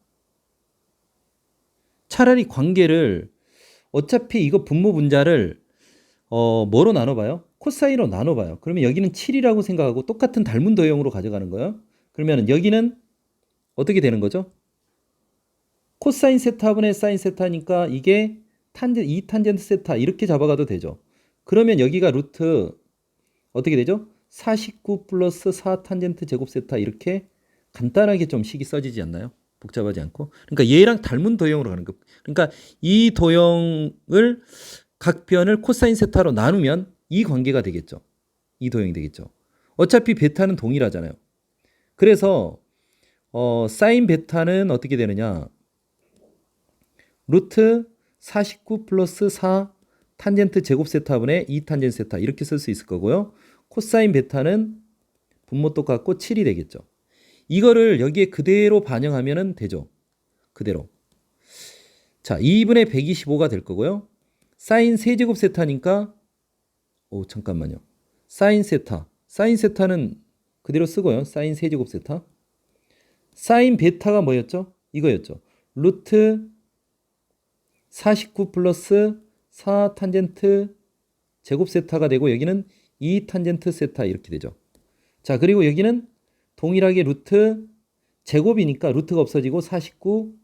차라리 관계를 어차피 이거 분모 분자를 뭐로 나눠봐요? 코사인으로 나눠봐요. 그러면 여기는 7이라고 생각하고 똑같은 닮은 도형으로 가져가는 거예요. 그러면 여기는 어떻게 되는 거죠? 코사인 세타분의 사인 세타니까 이게 이 탄젠트 세타 이렇게 잡아가도 되죠. 그러면 여기가 루트 어떻게 되죠? 49 플러스 4 탄젠트 제곱 세타 이렇게 간단하게 좀 식이 써지지 않나요? 복잡하지 않고. 그러니까 얘랑 닮은 도형으로 가는 거. 그러니까 이 도형을 각 변을 코사인 세타로 나누면 이 관계가 되겠죠. 이 도형이 되겠죠. 어차피 베타는 동일하잖아요. 그래서 사인 베타는 어떻게 되느냐? 루트 49 플러스 4 탄젠트 제곱 세타분의 2 탄젠트 세타 이렇게 쓸 수 있을 거고요. 코사인 베타는 분모 똑같고 7이 되겠죠. 이거를 여기에 그대로 반영하면 되죠. 그대로. 자, 2분의 125가 될 거고요. 사인 세제곱 세타니까 잠깐만요. 사인 세타. 사인 세타는 그대로 쓰고요. 사인 세제곱 세타. 사인 베타가 뭐였죠? 이거였죠. 루트 49 플러스 4 탄젠트 제곱 세타가 되고 여기는 2 탄젠트 세타 이렇게 되죠. 자, 그리고 여기는 동일하게 루트 제곱이니까 루트가 없어지고 49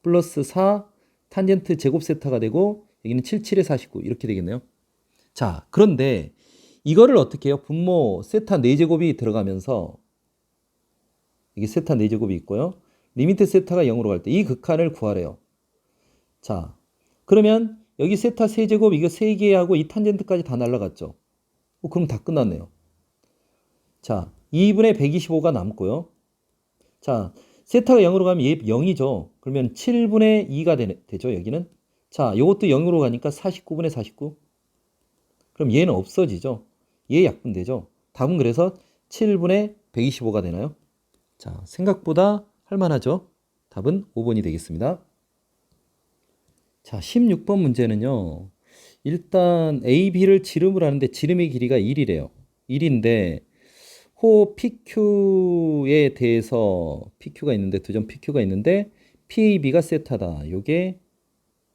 플러스 4 탄젠트 제곱 세타가 되고 여기는 77에 49 이렇게 되겠네요. 자, 그런데 이거를 어떻게 해요? 분모 세타 4제곱이 들어가면서 이게 세타 4제곱이 있고요. 리미트 세타가 0으로 갈 때 이 극한을 구하래요. 자, 그러면 여기 세타 3제곱 이거 3개하고 이 탄젠트까지 다 날라갔죠. 그럼 다 끝났네요. 자, 2분의 125가 남고요. 자, 세타가 0으로 가면 얘 0이죠. 그러면 7분의 2가 되죠, 여기는. 자, 요것도 0으로 가니까 49분의 49. 그럼 얘는 없어지죠. 얘 약분되죠. 답은 그래서 7분의 125가 되나요? 자, 생각보다 할만하죠. 답은 5번이 되겠습니다. 자, 16번 문제는요. 일단 A, B를 지름을 하는데 지름의 길이가 1이래요. 1인데 호 PQ에 대해서 PQ가 있는데 두 점 PQ가 있는데 PAB가 세타다. 요게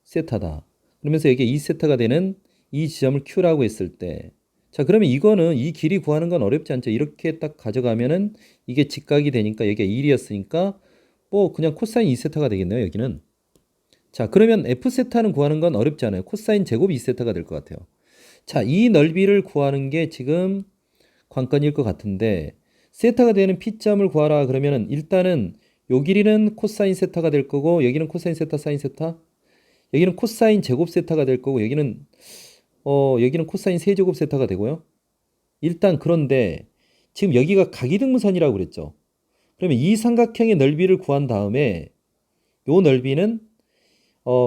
세타다. 그러면서 여기에 2세타가 되는 이 지점을 Q라고 했을 때 자, 그러면 이거는 이 길이 구하는 건 어렵지 않죠. 이렇게 딱 가져가면은 이게 직각이 되니까 여기가 1이었으니까 뭐 그냥 코사인 2세타가 되겠네요. 여기는. 자, 그러면 F세타는 구하는 건 어렵지 않아요. 코사인 제곱 2세타가 될 것 같아요. 자, 이 넓이를 구하는 게 지금 관건일 것 같은데 세타가 되는 P점을 구하라 그러면은 일단은 요 길이는 코사인 세타가 될 거고 여기는 코사인 세타 사인 세타 여기는 코사인 제곱 세타가 될 거고 여기는 코사인 세제곱 세타가 되고요. 일단 그런데 지금 여기가 각이등분선이라고 그랬죠. 그러면 이 삼각형의 넓이를 구한 다음에 요 넓이는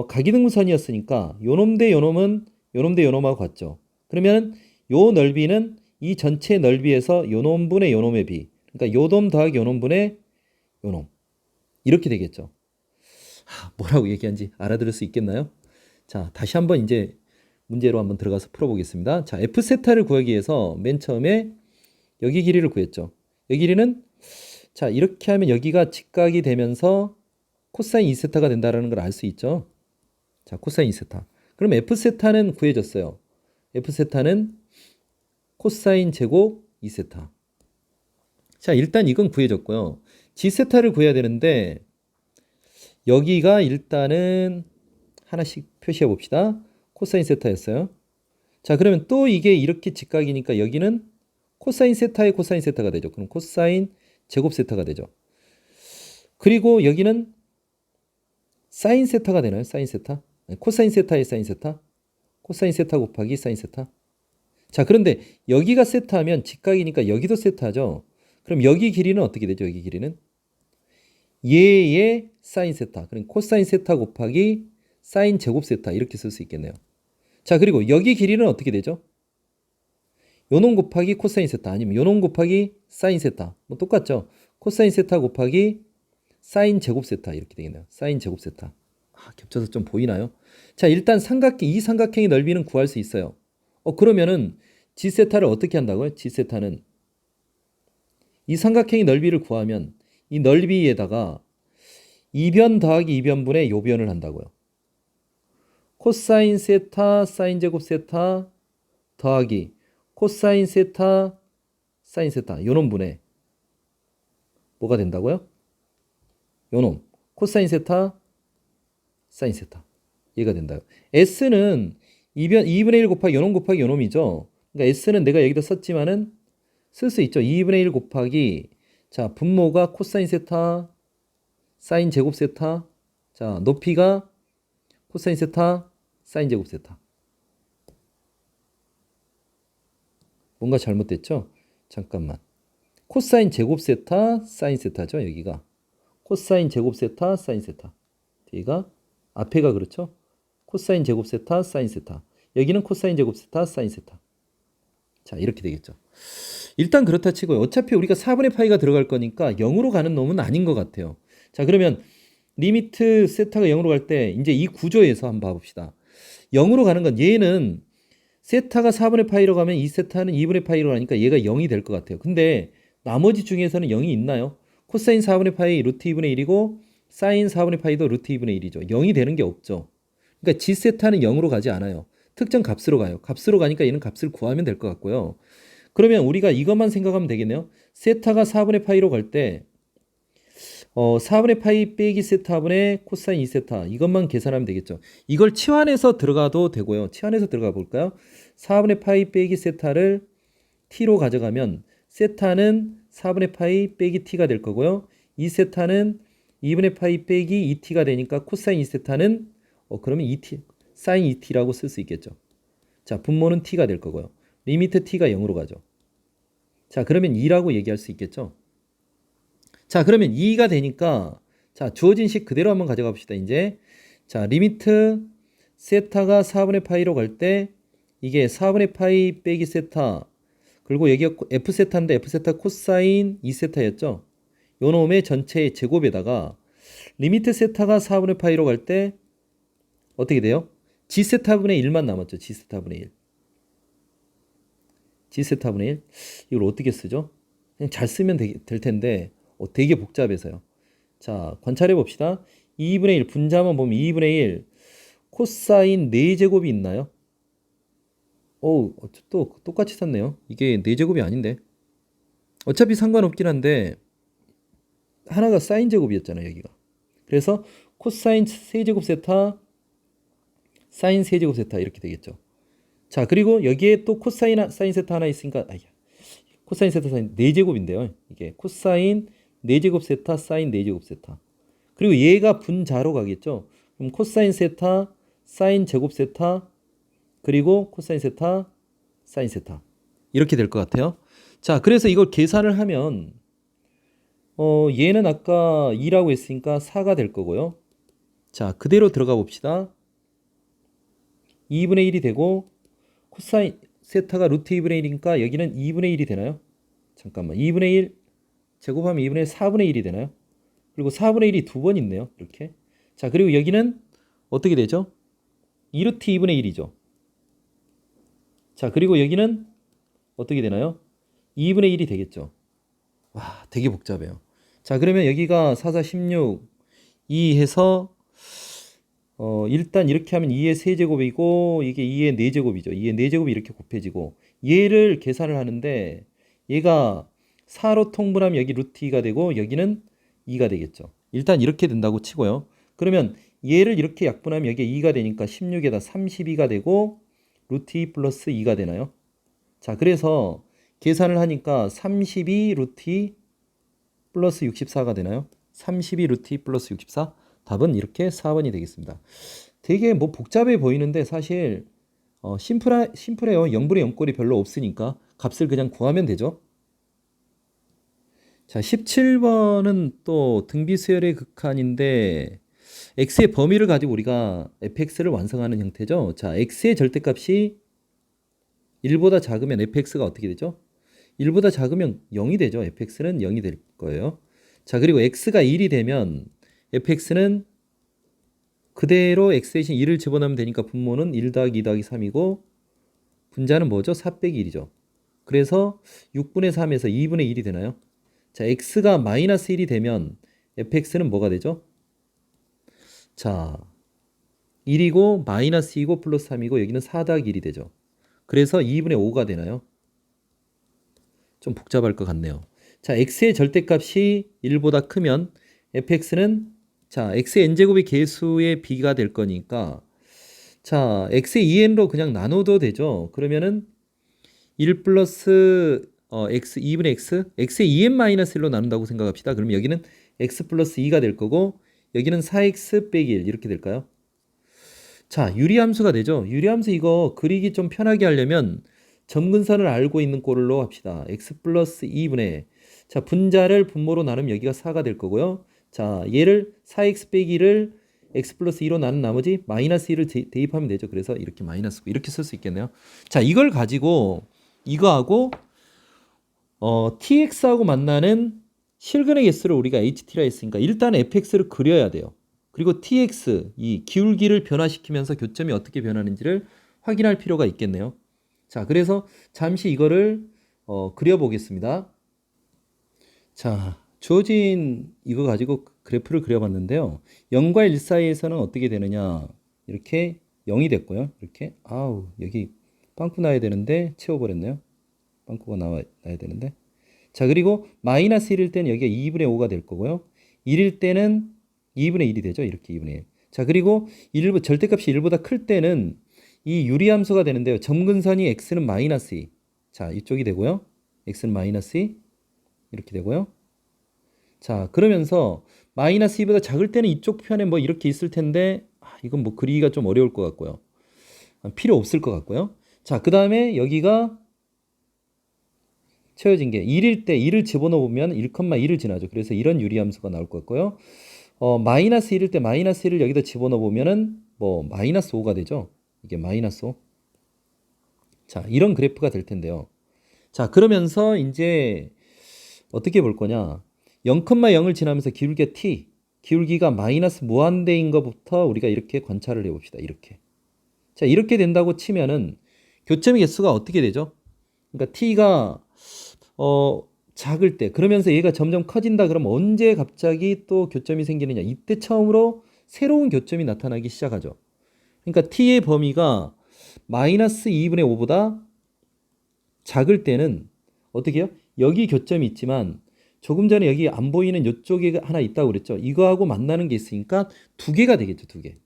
각이등분선이었으니까 요놈 대 요놈은 요놈 대 요놈하고 같죠. 그러면 요 넓이는 이 전체 넓이에서 요놈분의 요놈의 비. 그러니까 요놈 더하기 요놈분의 요놈. 이렇게 되겠죠. 뭐라고 얘기한지 알아들을 수 있겠나요? 자, 다시 한번 이제 문제로 한번 들어가서 풀어보겠습니다. 자, F세타를 구하기 위해서 맨 처음에 여기 길이를 구했죠. 여기 길이는 자, 이렇게 하면 여기가 직각이 되면서 코사인 2세타가 된다는 걸 알 수 있죠. 자, 코사인 2세타. 그럼 F세타는 구해졌어요. F세타는 코사인 제곱 2세타. 자, 일단 이건 구해졌고요. G세타를 구해야 되는데 여기가 일단은 하나씩 표시해 봅시다. 코사인 세타였어요. 자, 그러면 또 이게 이렇게 직각이니까 여기는 코사인 세타의 코사인 세타가 되죠. 그럼 코사인 제곱 세타가 되죠. 그리고 여기는 사인 세타가 되나요? 사인 세타? 코사인 세타의 사인 세타? 코사인 세타 곱하기 사인 세타? 자, 그런데 여기가 세타하면 직각이니까 여기도 세타죠. 그럼 여기 길이는 어떻게 되죠? 여기 길이는? 얘의 사인 세타. 그럼 코사인 세타 곱하기 사인 제곱 세타 이렇게 쓸 수 있겠네요. 자, 그리고 여기 길이는 어떻게 되죠? 요놈 곱하기 코사인 세타 아니면 요놈 곱하기 사인 세타. 뭐 똑같죠? 코사인 세타 곱하기 사인 제곱 세타 이렇게 되겠네요. 사인 제곱 세타. 겹쳐서 좀 보이나요? 자, 일단 이 삼각형의 넓이는 구할 수 있어요. 그러면은 G세타를 어떻게 한다고요? G세타는 이 삼각형의 넓이를 구하면 이 넓이에다가 2변 더하기 2변분의 요변을 한다고요. 코사인 세타 사인 제곱 세타 더하기 코사인 세타 사인 세타 요놈 분의 뭐가 된다고요? 요놈 코사인 세타 사인 세타. 얘가 된다. S는 2분의 1 곱하기 요놈 곱하기 요놈이죠. 그러니까 S는 내가 여기다 썼지만은 쓸 수 있죠. 2분의 1 곱하기 자 분모가 코사인 세타 사인 제곱 세타 자 높이가 코사인 세타 사인 제곱 세타. 뭔가 잘못됐죠? 잠깐만. 코사인 제곱 세타 사인 세타죠. 여기가 코사인 제곱 세타 사인 세타. 여기가 앞에가 그렇죠? 코사인 제곱 세타 사인 세타. 여기는 코사인 제곱 세타 사인 세타. 자 이렇게 되겠죠. 일단 그렇다 치고요. 어차피 우리가 4분의 파이가 들어갈 거니까 0으로 가는 놈은 아닌 것 같아요. 자 그러면 리미트 세타가 0으로 갈 때 이제 이 구조에서 한번 봐봅시다. 0으로 가는 건 얘는 세타가 4분의 파이로 가면 이 세타는 2분의 파이로 가니까 얘가 0이 될 것 같아요. 근데 나머지 중에서는 0이 있나요? 코사인 4분의 파이 루트 2분의 1이고 사인 4분의 파이도 루트 2분의 1이죠. 0이 되는 게 없죠. 그러니까 G 세타는 0으로 가지 않아요. 특정 값으로 가요. 값으로 가니까 얘는 값을 구하면 될 것 같고요. 그러면 우리가 이것만 생각하면 되겠네요. 세타가 4분의 파이로 갈 때 4분의 파이 빼기 세타분의 코사인 2세타 이것만 계산하면 되겠죠. 이걸 치환해서 들어가도 되고요. 치환해서 들어가 볼까요? 4분의 파이 빼기 세타를 t로 가져가면 세타는 4분의 파이 빼기 t가 될 거고요. 2세타는 2분의 파이 빼기 2t가 되니까 코사인 2세타는 그러면 2t 사인 2t라고 쓸 수 있겠죠. 자 분모는 t가 될 거고요. 리미트 t가 0으로 가죠. 자 그러면 2라고 얘기할 수 있겠죠. 자 그러면 2가 되니까 자 주어진 식 그대로 한번 가져가 봅시다. 이제 자 리미트 세타가 4분의 파이로 갈 때 이게 4분의 파이 빼기 세타 그리고 여기가 F세타인데 F세타 코사인 2세타였죠. 요 놈의 전체의 제곱에다가 리미트 세타가 4분의 파이로 갈 때 어떻게 돼요? G세타분의 1만 남았죠. G세타분의 1 G세타분의 1 이걸 어떻게 쓰죠? 그냥 잘 쓰면 될 텐데 되게 복잡해서요. 자 관찰해 봅시다. 2분의 1 분자만 보면 2분의 1 코사인 4제곱이 있나요? 또 똑같이 썼네요. 이게 4제곱이 아닌데 어차피 상관없긴 한데 하나가 사인 제곱이었잖아요. 여기가 그래서 코사인 세제곱 세타 사인 세제곱 세타 이렇게 되겠죠. 자 그리고 여기에 또 코사인 사인 세타 하나 있으니까 코사인 세타 사인 4제곱인데요. 이게 코사인 4제곱 세타 사인 4제곱 세타 그리고 얘가 분자로 가겠죠. 그럼 코사인 세타 사인 제곱 세타 그리고 코사인 세타 사인 세타 이렇게 될 것 같아요. 자 그래서 이걸 계산을 하면 얘는 아까 2라고 했으니까 4가 될 거고요. 자 그대로 들어가 봅시다. 2분의 1이 되고 코사인 세타가 루트 2분의 1이니까 여기는 2분의 1이 되나요? 잠깐만 2분의 1 제곱하면 2분의 1 4분의 1이 되나요? 그리고 4분의 1이 두 번 있네요. 이렇게 자 그리고 여기는 어떻게 되죠? 2루트 2분의 1이죠. 자 그리고 여기는 어떻게 되나요? 2분의 1이 되겠죠. 와 되게 복잡해요. 자 그러면 여기가 4, 4, 16 2 해서 일단 이렇게 하면 2의 세제곱이고 이게 2의 4제곱이죠. 2의 4제곱이 이렇게 곱해지고 얘를 계산을 하는데 얘가 4로 통분하면 여기 루트 2가 되고 여기는 2가 되겠죠. 일단 이렇게 된다고 치고요. 그러면 얘를 이렇게 약분하면 여기에 2가 되니까 16에다 32가 되고 루트 2 플러스 2가 되나요? 자 그래서 계산을 하니까 32 루트 2 플러스 64가 되나요? 32 루트 2 플러스 64 답은 이렇게 4번이 되겠습니다. 되게 뭐 복잡해 보이는데 사실 심플해요. 0분의 0꼴이 별로 없으니까 값을 그냥 구하면 되죠. 자 17번은 또 등비수열의 극한인데 x의 범위를 가지고 우리가 fx를 완성하는 형태죠. 자 x의 절대값이 1보다 작으면 fx가 어떻게 되죠? 1보다 작으면 0이 되죠. fx는 0이 될 거예요. 자 그리고 x가 1이 되면 fx는 그대로 x 대신 1을 집어넣으면 되니까 분모는 1 더하기 2 더하기 3이고 분자는 뭐죠? 4 빼기 1이죠. 그래서 6분의 3에서 2분의 1이 되나요? 자 x가 마이너스 1이 되면 fx는 뭐가 되죠? 자 1이고 마이너스 2고 플러스 3이고 여기는 4 더하기 1이 되죠. 그래서 2분의 5가 되나요? 좀 복잡할 것 같네요. 자 x의 절대값이 1보다 크면 fx는 자 x의 n제곱이 개수의 b가 될 거니까 자, x의 2n로 그냥 나눠도 되죠. 그러면은 1 플러스 x 2분의 x의 2n-1로 나눈다고 생각합시다. 그러면 여기는 x 플러스 2가 될 거고 여기는 4x 빼기 1 이렇게 될까요? 자, 유리함수가 되죠. 유리함수 이거 그리기 좀 편하게 하려면 점근선을 알고 있는 꼴로 합시다. x 플러스 2분의 자, 분자를 분모로 나누면 여기가 4가 될 거고요. 자, 얘를 4x 빼기를 x 플러스 2로 나눈 나머지 마이너스 1을 대입하면 되죠. 그래서 이렇게 마이너스 9 이렇게 쓸 수 있겠네요. 자, 이걸 가지고 이거하고 tx하고 만나는 실근의 개수를 우리가 ht라 했으니까 일단 fx를 그려야 돼요. 그리고 tx 이 기울기를 변화시키면서 교점이 어떻게 변하는지를 확인할 필요가 있겠네요. 자, 그래서 잠시 이거를 그려보겠습니다. 자, 주어진 이거 가지고 그래프를 그려봤는데요. 0과 1 사이에서는 어떻게 되느냐? 이렇게 0이 됐고요. 이렇게 아우 여기 빵꾸 나야 되는데 채워버렸네요. 빵꾸가 나야 되는데. 자, 그리고 마이너스 1일 때는 여기가 2분의 5가 될 거고요. 1일 때는 2분의 1이 되죠. 이렇게 2분의 1. 자, 그리고 절대값이 1보다 클 때는 이 유리함수가 되는데요. 점근선이 x는 마이너스 2. 자, 이쪽이 되고요. x는 마이너스 2. 이렇게 되고요. 자, 그러면서 마이너스 2보다 작을 때는 이쪽 편에 뭐 이렇게 있을 텐데 이건 뭐 그리기가 좀 어려울 것 같고요. 필요 없을 것 같고요. 자, 그 다음에 여기가 채워진 게 1일 때 1을 집어넣으면 1,1을 지나죠. 그래서 이런 유리함수가 나올 것 같고요. 마이너스 1일 때 마이너스 1을 여기다 집어넣으면은 뭐 마이너스 5가 되죠. 이게 마이너스 5. 자, 이런 그래프가 될 텐데요. 자, 그러면서 이제 어떻게 볼 거냐? 0,0을 지나면서 기울기가 t, 기울기가 마이너스 무한대인 것부터 우리가 이렇게 관찰을 해봅시다. 이렇게. 자, 이렇게 된다고 치면은 교점의 개수가 어떻게 되죠? 그러니까 t가 작을 때 그러면서 얘가 점점 커진다 그러면 언제 갑자기 또 교점이 생기느냐? 이때 처음으로 새로운 교점이 나타나기 시작하죠. 그러니까 t의 범위가 마이너스 2분의 5보다 작을 때는 어떻게 해요? 여기 교점이 있지만 조금 전에 여기 안 보이는 이쪽에 하나 있다고 그랬죠. 이거하고 만나는 게 있으니까 두 개가 되겠죠. 두 개.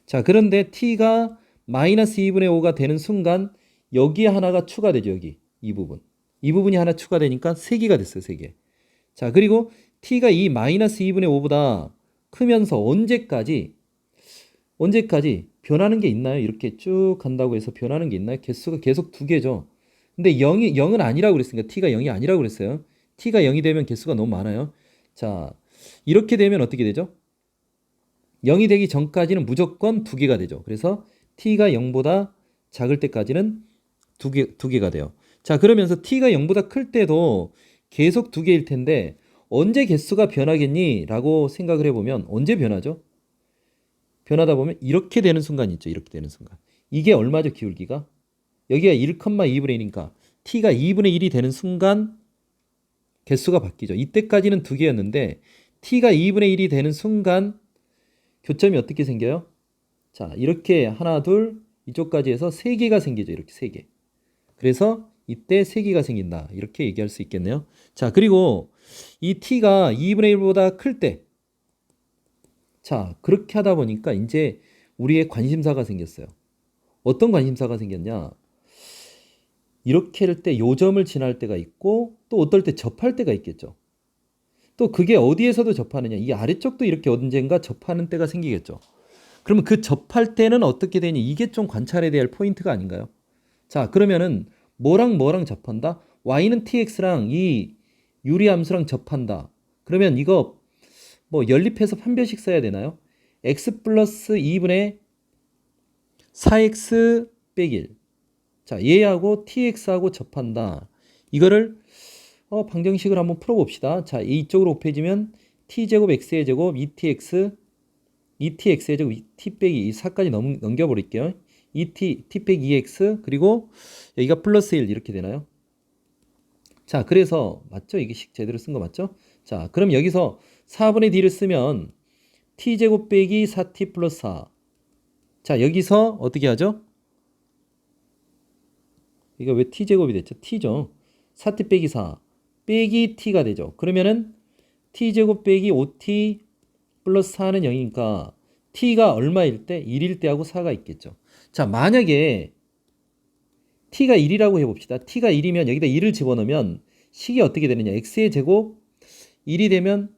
자, 그런데 t가 마이너스 2분의 5가 되는 순간 여기에 하나가 추가되죠. 여기 이 부분. 이 부분이 하나 추가되니까 3개가 됐어요. 3개. 자, 그리고 t가 이 마이너스 2분의 5보다 크면서 언제까지 변하는 게 있나요? 이렇게 쭉 간다고 해서 변하는 게 있나요? 개수가 계속 2개죠. 근데 0은 아니라고 그랬으니까 t가 0이 아니라고 그랬어요. t가 0이 되면 개수가 너무 많아요. 자, 이렇게 되면 어떻게 되죠? 0이 되기 전까지는 무조건 2개가 되죠. 그래서 t가 0보다 작을 때까지는 2개가 돼요. 자, 그러면서 t가 0보다 클 때도 계속 2개일 텐데 언제 개수가 변하겠니? 라고 생각을 해보면 언제 변하죠? 변하다 보면 이렇게 되는 순간이 있죠. 이렇게 되는 순간. 이게 얼마죠? 기울기가? 여기가 1,2분의 1이니까 t가 2분의 1이 되는 순간 개수가 바뀌죠. 이때까지는 2개였는데 t가 2분의 1이 되는 순간 교점이 어떻게 생겨요? 자, 이렇게 하나, 둘, 이쪽까지 해서 3개가 생기죠. 이렇게 3개. 그래서 이때 3개가 생긴다. 이렇게 얘기할 수 있겠네요. 자, 그리고 이 t가 2분의 1보다 클 때, 자, 그렇게 하다 보니까 이제 우리의 관심사가 생겼어요. 어떤 관심사가 생겼냐? 이렇게 할 때 요점을 지날 때가 있고 또 어떨 때 접할 때가 있겠죠. 또 그게 어디에서도 접하느냐? 이 아래쪽도 이렇게 언젠가 접하는 때가 생기겠죠. 그러면 그 접할 때는 어떻게 되니? 이게 좀 관찰해야 될 포인트가 아닌가요? 자, 그러면은 뭐랑 접한다? y는 tx랑 이 유리함수랑 접한다. 그러면 이거 뭐 연립해서 판별식 써야 되나요? x 플러스 2분의 4x 빼기 1. 자, 얘하고 tx하고 접한다. 이거를 방정식을 한번 풀어봅시다. 자, 이쪽으로 곱해지면 t제곱 x의 제곱 2tx의 제곱 t 빼기 4까지 넘겨버릴게요. 2t 빼기 2x 그리고 여기가 플러스 1 이렇게 되나요? 자, 그래서 맞죠? 이게 식 제대로 쓴 거 맞죠? 자, 그럼 여기서 4분의 d를 쓰면 t제곱 빼기 4t 플러스 4. 자, 여기서 어떻게 하죠? 이거 왜 t제곱이 됐죠? t죠. 4t 빼기 4 빼기 t가 되죠. 그러면은 t제곱 빼기 5t 플러스 4는 0이니까 t가 얼마일 때? 1일 때 하고 4가 있겠죠. 자, 만약에 t가 1이라고 해봅시다. t가 1이면 여기다 1을 집어넣으면 식이 어떻게 되느냐. x의 제곱 1이 되면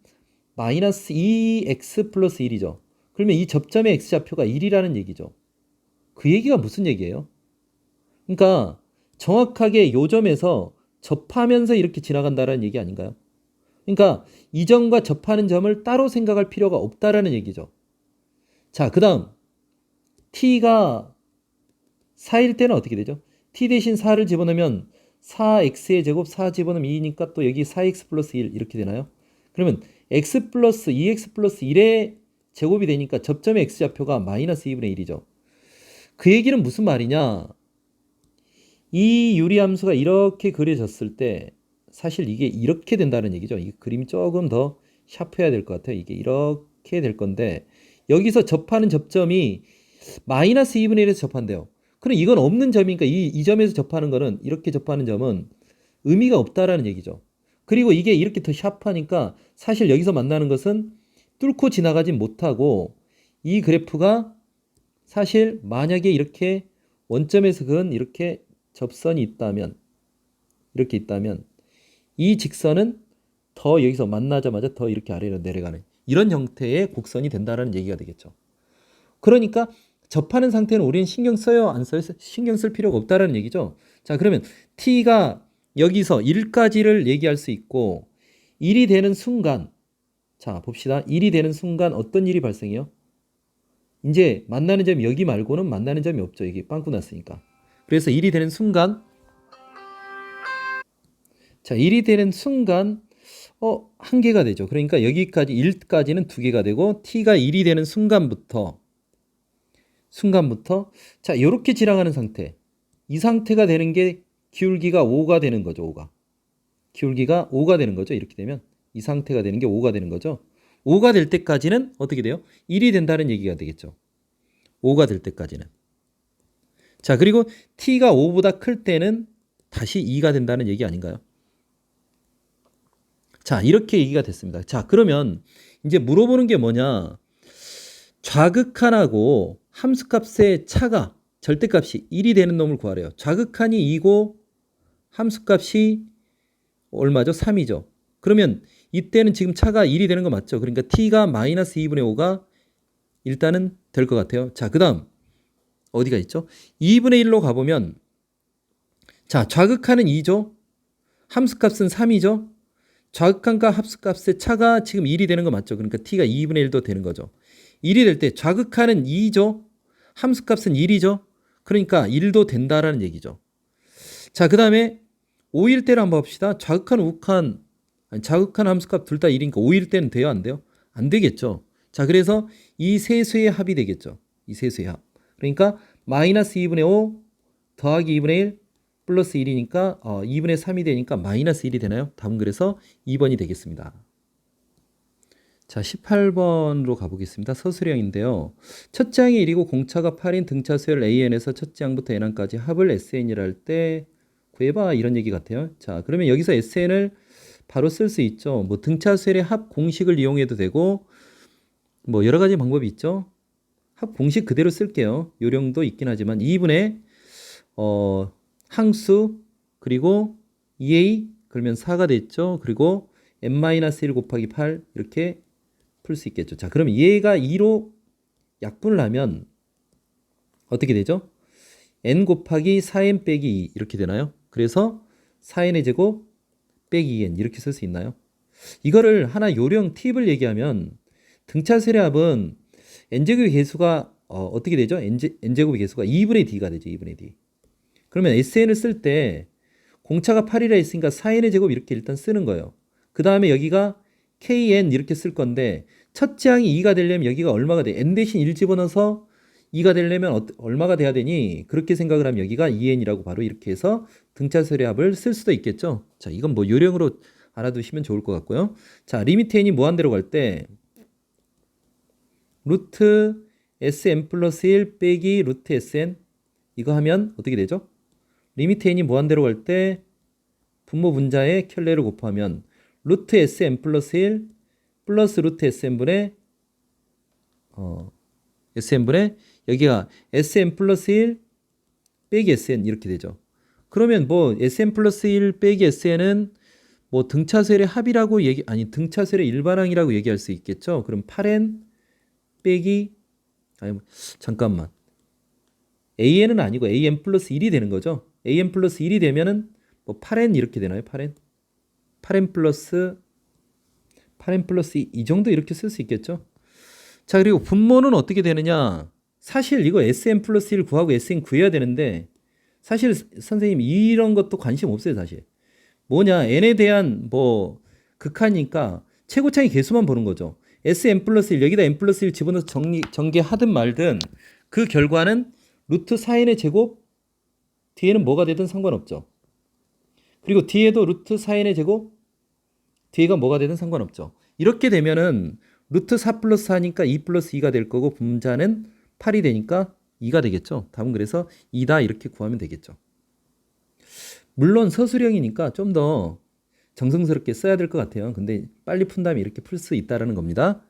마이너스 2x 플러스 1이죠. 그러면 이 접점의 x좌표가 1이라는 얘기죠. 그 얘기가 무슨 얘기예요? 그러니까 정확하게 요 점에서 접하면서 이렇게 지나간다는 얘기 아닌가요? 그러니까 이 점과 접하는 점을 따로 생각할 필요가 없다라는 얘기죠. 자, 그 다음 t가 4일 때는 어떻게 되죠? t 대신 4를 집어넣으면 4x의 제곱 4 집어넣으면 2니까 또 여기 4x 플러스 1 이렇게 되나요? 그러면 x 플러스 2x 플러스 1의 제곱이 되니까 접점의 x좌표가 마이너스 2분의 1이죠. 그 얘기는 무슨 말이냐? 이 유리함수가 이렇게 그려졌을 때 사실 이게 이렇게 된다는 얘기죠. 이 그림이 조금 더 샤프해야 될 것 같아요. 이게 이렇게 될 건데 여기서 접하는 접점이 마이너스 2분의 1에서 접한대요. 그럼 이건 없는 점이니까 이 점에서 접하는 거는 이렇게 접하는 점은 의미가 없다라는 얘기죠. 그리고 이게 이렇게 더 샤프하니까 사실 여기서 만나는 것은 뚫고 지나가지 못하고 이 그래프가 사실 만약에 이렇게 원점에서 그은 이렇게 접선이 있다면 이렇게 있다면 이 직선은 더 여기서 만나자마자 더 이렇게 아래로 내려가는 이런 형태의 곡선이 된다는 얘기가 되겠죠. 그러니까 접하는 상태는 우리는 신경 써요? 안 써요? 신경 쓸 필요가 없다라는 얘기죠. 자, 그러면 t가 여기서 1까지를 얘기할 수 있고 1이 되는 순간 자, 봅시다. 1이 되는 순간 어떤 일이 발생해요? 이제 만나는 점이 여기 말고는 만나는 점이 없죠. 여기 빵꾸 났으니까. 그래서 1이 되는 순간 자, 1이 되는 순간 한 개가 되죠. 그러니까 여기까지 1까지는 두 개가 되고 t가 1이 되는 순간부터 자, 요렇게 지나가는 상태. 이 상태가 되는 게 기울기가 5가 되는 거죠. 5가. 기울기가 5가 되는 거죠. 이렇게 되면 이 상태가 되는 게 5가 되는 거죠. 5가 될 때까지는 어떻게 돼요? 1이 된다는 얘기가 되겠죠. 5가 될 때까지는. 자, 그리고 t가 5보다 클 때는 다시 2가 된다는 얘기 아닌가요? 자, 이렇게 얘기가 됐습니다. 자, 그러면 이제 물어보는 게 뭐냐? 좌극한하고 함수값의 차가 절대값이 1이 되는 놈을 구하래요. 좌극한이 2고 함수값이 얼마죠? 3이죠. 그러면 이때는 지금 차가 1이 되는 거 맞죠? 그러니까 t가 마이너스 2분의 5가 일단은 될 것 같아요. 자, 그 다음 어디가 있죠? 2분의 1로 가보면 자, 좌극한은 2죠? 함수값은 3이죠? 좌극한과 합수값의 차가 지금 1이 되는 거 맞죠? 그러니까 t가 2분의 1도 되는 거죠. 1이 될 때 좌극한은 2죠? 함수값은 1이죠? 그러니까 1도 된다라는 얘기죠. 자, 그 다음에 5일 때를 한번 봅시다. 좌극한, 우극한, 좌극한 함수값 둘 다 1이니까 5일 때는 돼요? 안 돼요? 안 되겠죠. 자, 그래서 이 세 수의 합이 되겠죠. 이 세 수의 합. 그러니까 마이너스 2분의 5 더하기 2분의 1 플러스 1이니까 2분의 3이 되니까 마이너스 1이 되나요? 답은 그래서 2번이 되겠습니다. 자, 18번으로 가보겠습니다. 서술형인데요. 첫째 항이 1이고 공차가 8인 등차 수열 AN에서 첫째 항부터 N항까지 합을 SN이라 할 때 구해봐 이런 얘기 같아요. 자, 그러면 여기서 SN을 바로 쓸 수 있죠. 뭐 등차 수열의 합 공식을 이용해도 되고 뭐 여러 가지 방법이 있죠. 합 공식 그대로 쓸게요. 요령도 있긴 하지만 2분의 항수 그리고 2a 그러면 4가 됐죠. 그리고 n-1 곱하기 8 이렇게 풀 수 있겠죠. 자, 그럼 얘가 2로 약분을 하면 어떻게 되죠? n 곱하기 4n 빼기 2 이렇게 되나요? 그래서 4n의 제곱 빼기 2n 이렇게 쓸 수 있나요? 이거를 하나 요령 팁을 얘기하면 등차 세례합은 n제곱의 개수가 어떻게 되죠? n제곱의 개수가 2분의 d가 되죠. 2분의 d. 그러면 SN을 쓸 때 공차가 8이라 했으니까 4n의 제곱 이렇게 일단 쓰는 거예요. 그 다음에 여기가 KN 이렇게 쓸 건데 첫째 항이 2가 되려면 여기가 얼마가 돼? N 대신 1 집어넣어서 2가 되려면 얼마가 돼야 되니? 그렇게 생각을 하면 여기가 2N이라고 바로 이렇게 해서 등차수열의 합을 쓸 수도 있겠죠. 자, 이건 뭐 요령으로 알아두시면 좋을 것 같고요. 자, 리미트 N이 무한대로 갈 때 루트 Sn 플러스 1 빼기 루트 Sn 이거 하면 어떻게 되죠? 리미트 n이 무한대로 갈 때 분모 분자의 켤레를 곱하면 루트 sn 플러스 1 플러스 루트 sn분의 SN분의 여기가 SN 플러스 1 빼기 SN 이렇게 되죠. 그러면 뭐 SN 플러스 1 빼기 SN은 뭐 등차수열의 합이라고 아니 등차수열의 일반항이라고 얘기할 수 있겠죠. 그럼 8n 빼기 아니 잠깐만. AN은 아니고 AN 플러스 1이 되는 거죠. AN 플러스 1이 되면은 뭐 8n 이렇게 되나요? 8n 플러스 2, 이 정도 이렇게 쓸 수 있겠죠. 자, 그리고 분모는 어떻게 되느냐? 사실 이거 SN 플러스 1 구하고 SN 구해야 되는데 사실 선생님 이런 것도 관심 없어요, 사실. 뭐냐? n에 대한 뭐 극한이니까 최고차의 개수만 보는 거죠. SN 플러스 1 여기다 n 플러스 1 집어넣어서 전개하든 말든 그 결과는 루트 4n의 제곱 뒤에는 뭐가 되든 상관없죠. 그리고 뒤에도 루트 4n의 제곱 뒤에가 뭐가 되든 상관없죠. 이렇게 되면은 루트 4 플러스 4니까 2 플러스 2가 될 거고 분자는 8이 되니까 2가 되겠죠. 답은 그래서 2다 이렇게 구하면 되겠죠. 물론 서술형이니까 좀 더 정성스럽게 써야 될 것 같아요. 근데 빨리 푼 다음에 이렇게 풀 수 있다는 겁니다.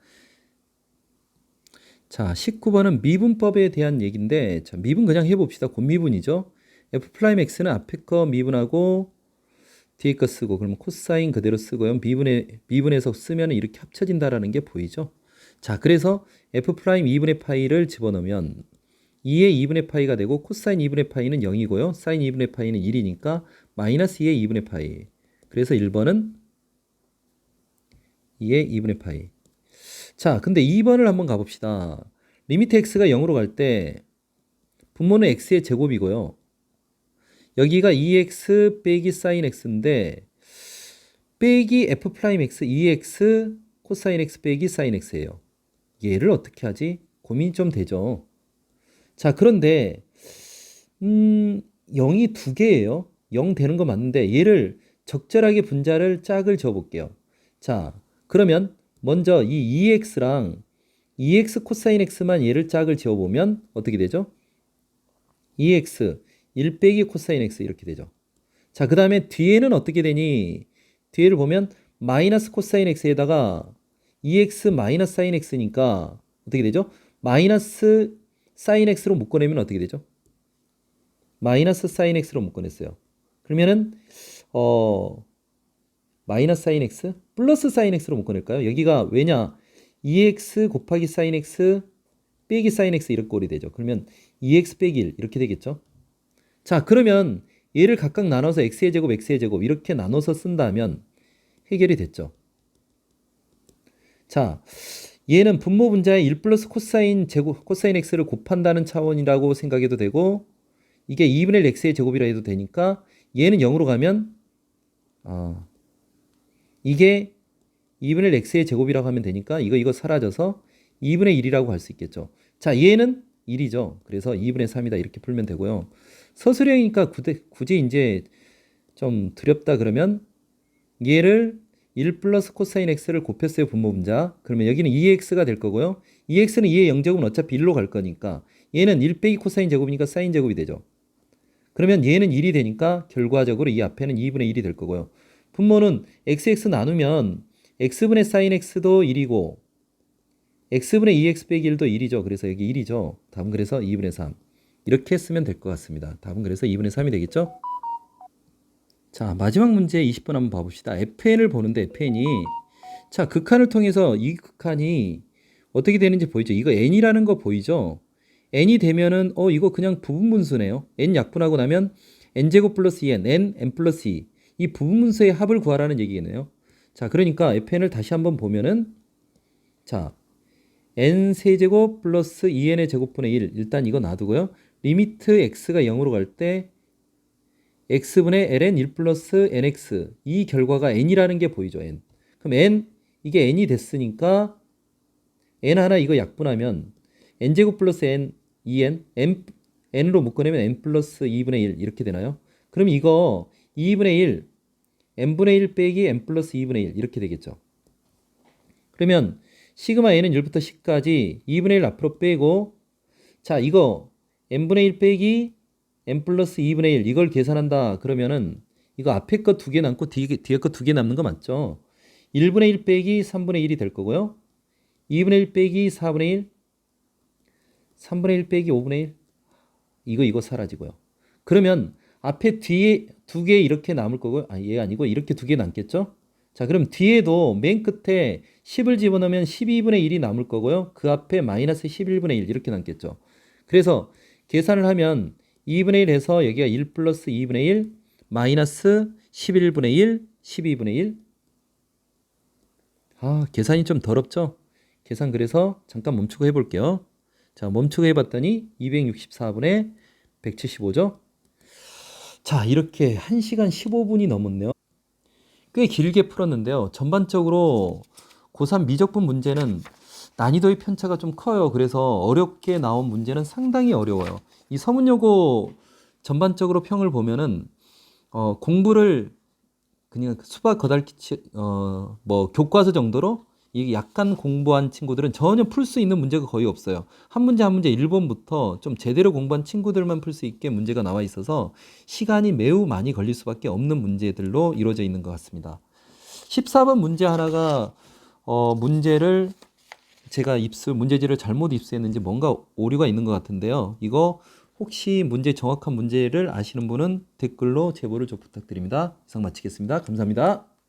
자, 19번은 미분법에 대한 얘기인데 자, 미분 그냥 해봅시다. 곱미분이죠. F'X는 앞에 거 미분하고 뒤에 거 쓰고 그러면 코사인 그대로 쓰고요. 미분해서 쓰면 이렇게 합쳐진다라는 게 보이죠. 자, 그래서 F' 2분의 파이를 집어넣으면 2의 2분의 파이가 되고 코사인 2분의 파이는 0이고요. 사인 2분의 파이는 1이니까 마이너스 2의 2분의 파이. 그래서 1번은 2의 2분의 파이. 자, 근데 2번을 한번 가봅시다. 리미트 x가 0으로 갈 때 분모는 x의 제곱이고요. 여기가 2x 빼기 사인 x인데 빼기 f'x 2x 코사인 x 빼기 사인 x예요. 얘를 어떻게 하지? 고민이 좀 되죠. 자, 그런데 0이 두 개예요. 0 되는 거 맞는데 얘를 적절하게 분자를 짝을 지어볼게요. 자, 그러면 먼저 이 2x랑 2x 코사인 x만 얘를 짝을 지어보면 어떻게 되죠? 2x 1 빼기 코사인 x 이렇게 되죠. 자, 그 다음에 뒤에는 어떻게 되니? 뒤에를 보면 마이너스 코사인 x에다가 2x 마이너스 사인 x니까 어떻게 되죠? 마이너스 사인 x로 묶어내면 어떻게 되죠? 마이너스 사인 x로 묶어냈어요. 그러면은 마이너스 사인 x 플러스 사인 x로 묶어낼까요? 여기가 왜냐? 2x 곱하기 사인 x 빼기 사인 x 이렇게 꼴이 되죠. 그러면 2x 빼기 1 이렇게 되겠죠. 자, 그러면 얘를 각각 나눠서 x의 제곱 x의 제곱 이렇게 나눠서 쓴다면 해결이 됐죠. 자, 얘는 분모 분자의 1 플러스 코사인 제곱 코사인 x를 곱한다는 차원이라고 생각해도 되고 이게 2분의 1 x의 제곱이라 해도 되니까 얘는 0으로 가면 이게 2분의 1 x의 제곱이라고 하면 되니까 이거 사라져서 2분의 1이라고 할 수 있겠죠. 자, 얘는 1이죠. 그래서 2분의 3이다 이렇게 풀면 되고요. 서술형이니까 굳이 이제 좀 두렵다 그러면 얘를 1 플러스 코사인 x를 곱했어요. 분모 분자. 그러면 여기는 2x가 될 거고요. 2x는 2의 0제곱은 어차피 1로 갈 거니까 얘는 1 빼기 코사인 제곱이니까 사인 제곱이 되죠. 그러면 얘는 1이 되니까 결과적으로 이 앞에는 2분의 1이 될 거고요. 분모는 xx 나누면 x분의 사인 x도 1이고 x분의 2x 빼기 1도 1이죠. 그래서 여기 1이죠. 답은 그래서 2분의 3. 이렇게 쓰면 될 것 같습니다. 답은 그래서 2분의 3이 되겠죠? 자, 마지막 문제 20번 한번 봐봅시다. fn을 보는데 fn이 자, 극한을 통해서 이 극한이 어떻게 되는지 보이죠? 이거 n이라는 거 보이죠? n이 되면은 이거 그냥 부분분수네요. n 약분하고 나면 n제곱 플러스 2n, n 플러스 2. 이 부분분수의 합을 구하라는 얘기겠네요. 자, 그러니까 fn을 다시 한번 보면은 자, n 세제곱 플러스 2n의 제곱분의 1 일단 이거 놔두고요. 리미트 x가 0으로 갈 때 x분의 ln 1 플러스 nx 이 결과가 n이라는 게 보이죠. n. 그럼 n 이게 n이 됐으니까 n 하나 이거 약분하면 n제곱 플러스 n 2n n으로 묶어내면 n 플러스 2분의 1 이렇게 되나요? 그럼 이거 2분의 1 n분의 1 빼기 n 플러스 2분의 1 이렇게 되겠죠. 그러면 시그마 n은 1부터 10까지 2분의 1 앞으로 빼고 자, 이거 n분의 1 빼기 n 플러스 2분의 1 이걸 계산한다 그러면은 이거 앞에 거 2개 남고 뒤에 거 2개 남는 거 맞죠? 1분의 1 빼기 3분의 1이 될 거고요. 2분의 1 빼기 4분의 1 3분의 1 빼기 5분의 1. 이거 사라지고요. 그러면 앞에 뒤에 두 개 이렇게 남을 거고요. 아, 얘 아니고 이렇게 두 개 남겠죠? 자, 그럼 뒤에도 맨 끝에 10을 집어넣으면 12분의 1이 남을 거고요. 그 앞에 마이너스 11분의 1 이렇게 남겠죠. 그래서 계산을 하면 2분의 1 해서 여기가 1 플러스 2분의 1 마이너스 11분의 1 12분의 1. 아, 계산이 좀 더럽죠? 계산 그래서 잠깐 멈추고 해볼게요. 자, 멈추고 해봤더니 264분의 175죠? 자, 이렇게 1시간 15분이 넘었네요. 꽤 길게 풀었는데요. 전반적으로 고3 미적분 문제는 난이도의 편차가 좀 커요. 그래서 어렵게 나온 문제는 상당히 어려워요. 이 서문여고 전반적으로 평을 보면은 공부를 그냥 수박 거달기 뭐 교과서 정도로 이게 약간 공부한 친구들은 전혀 풀 수 있는 문제가 거의 없어요. 한 문제 한 문제 1번부터 좀 제대로 공부한 친구들만 풀 수 있게 문제가 나와 있어서 시간이 매우 많이 걸릴 수밖에 없는 문제들로 이루어져 있는 것 같습니다. 14번 문제 하나가 문제를 제가 문제지를 잘못 입수했는지 뭔가 오류가 있는 것 같은데요. 이거 혹시 정확한 문제를 아시는 분은 댓글로 제보를 좀 부탁드립니다. 이상 마치겠습니다. 감사합니다.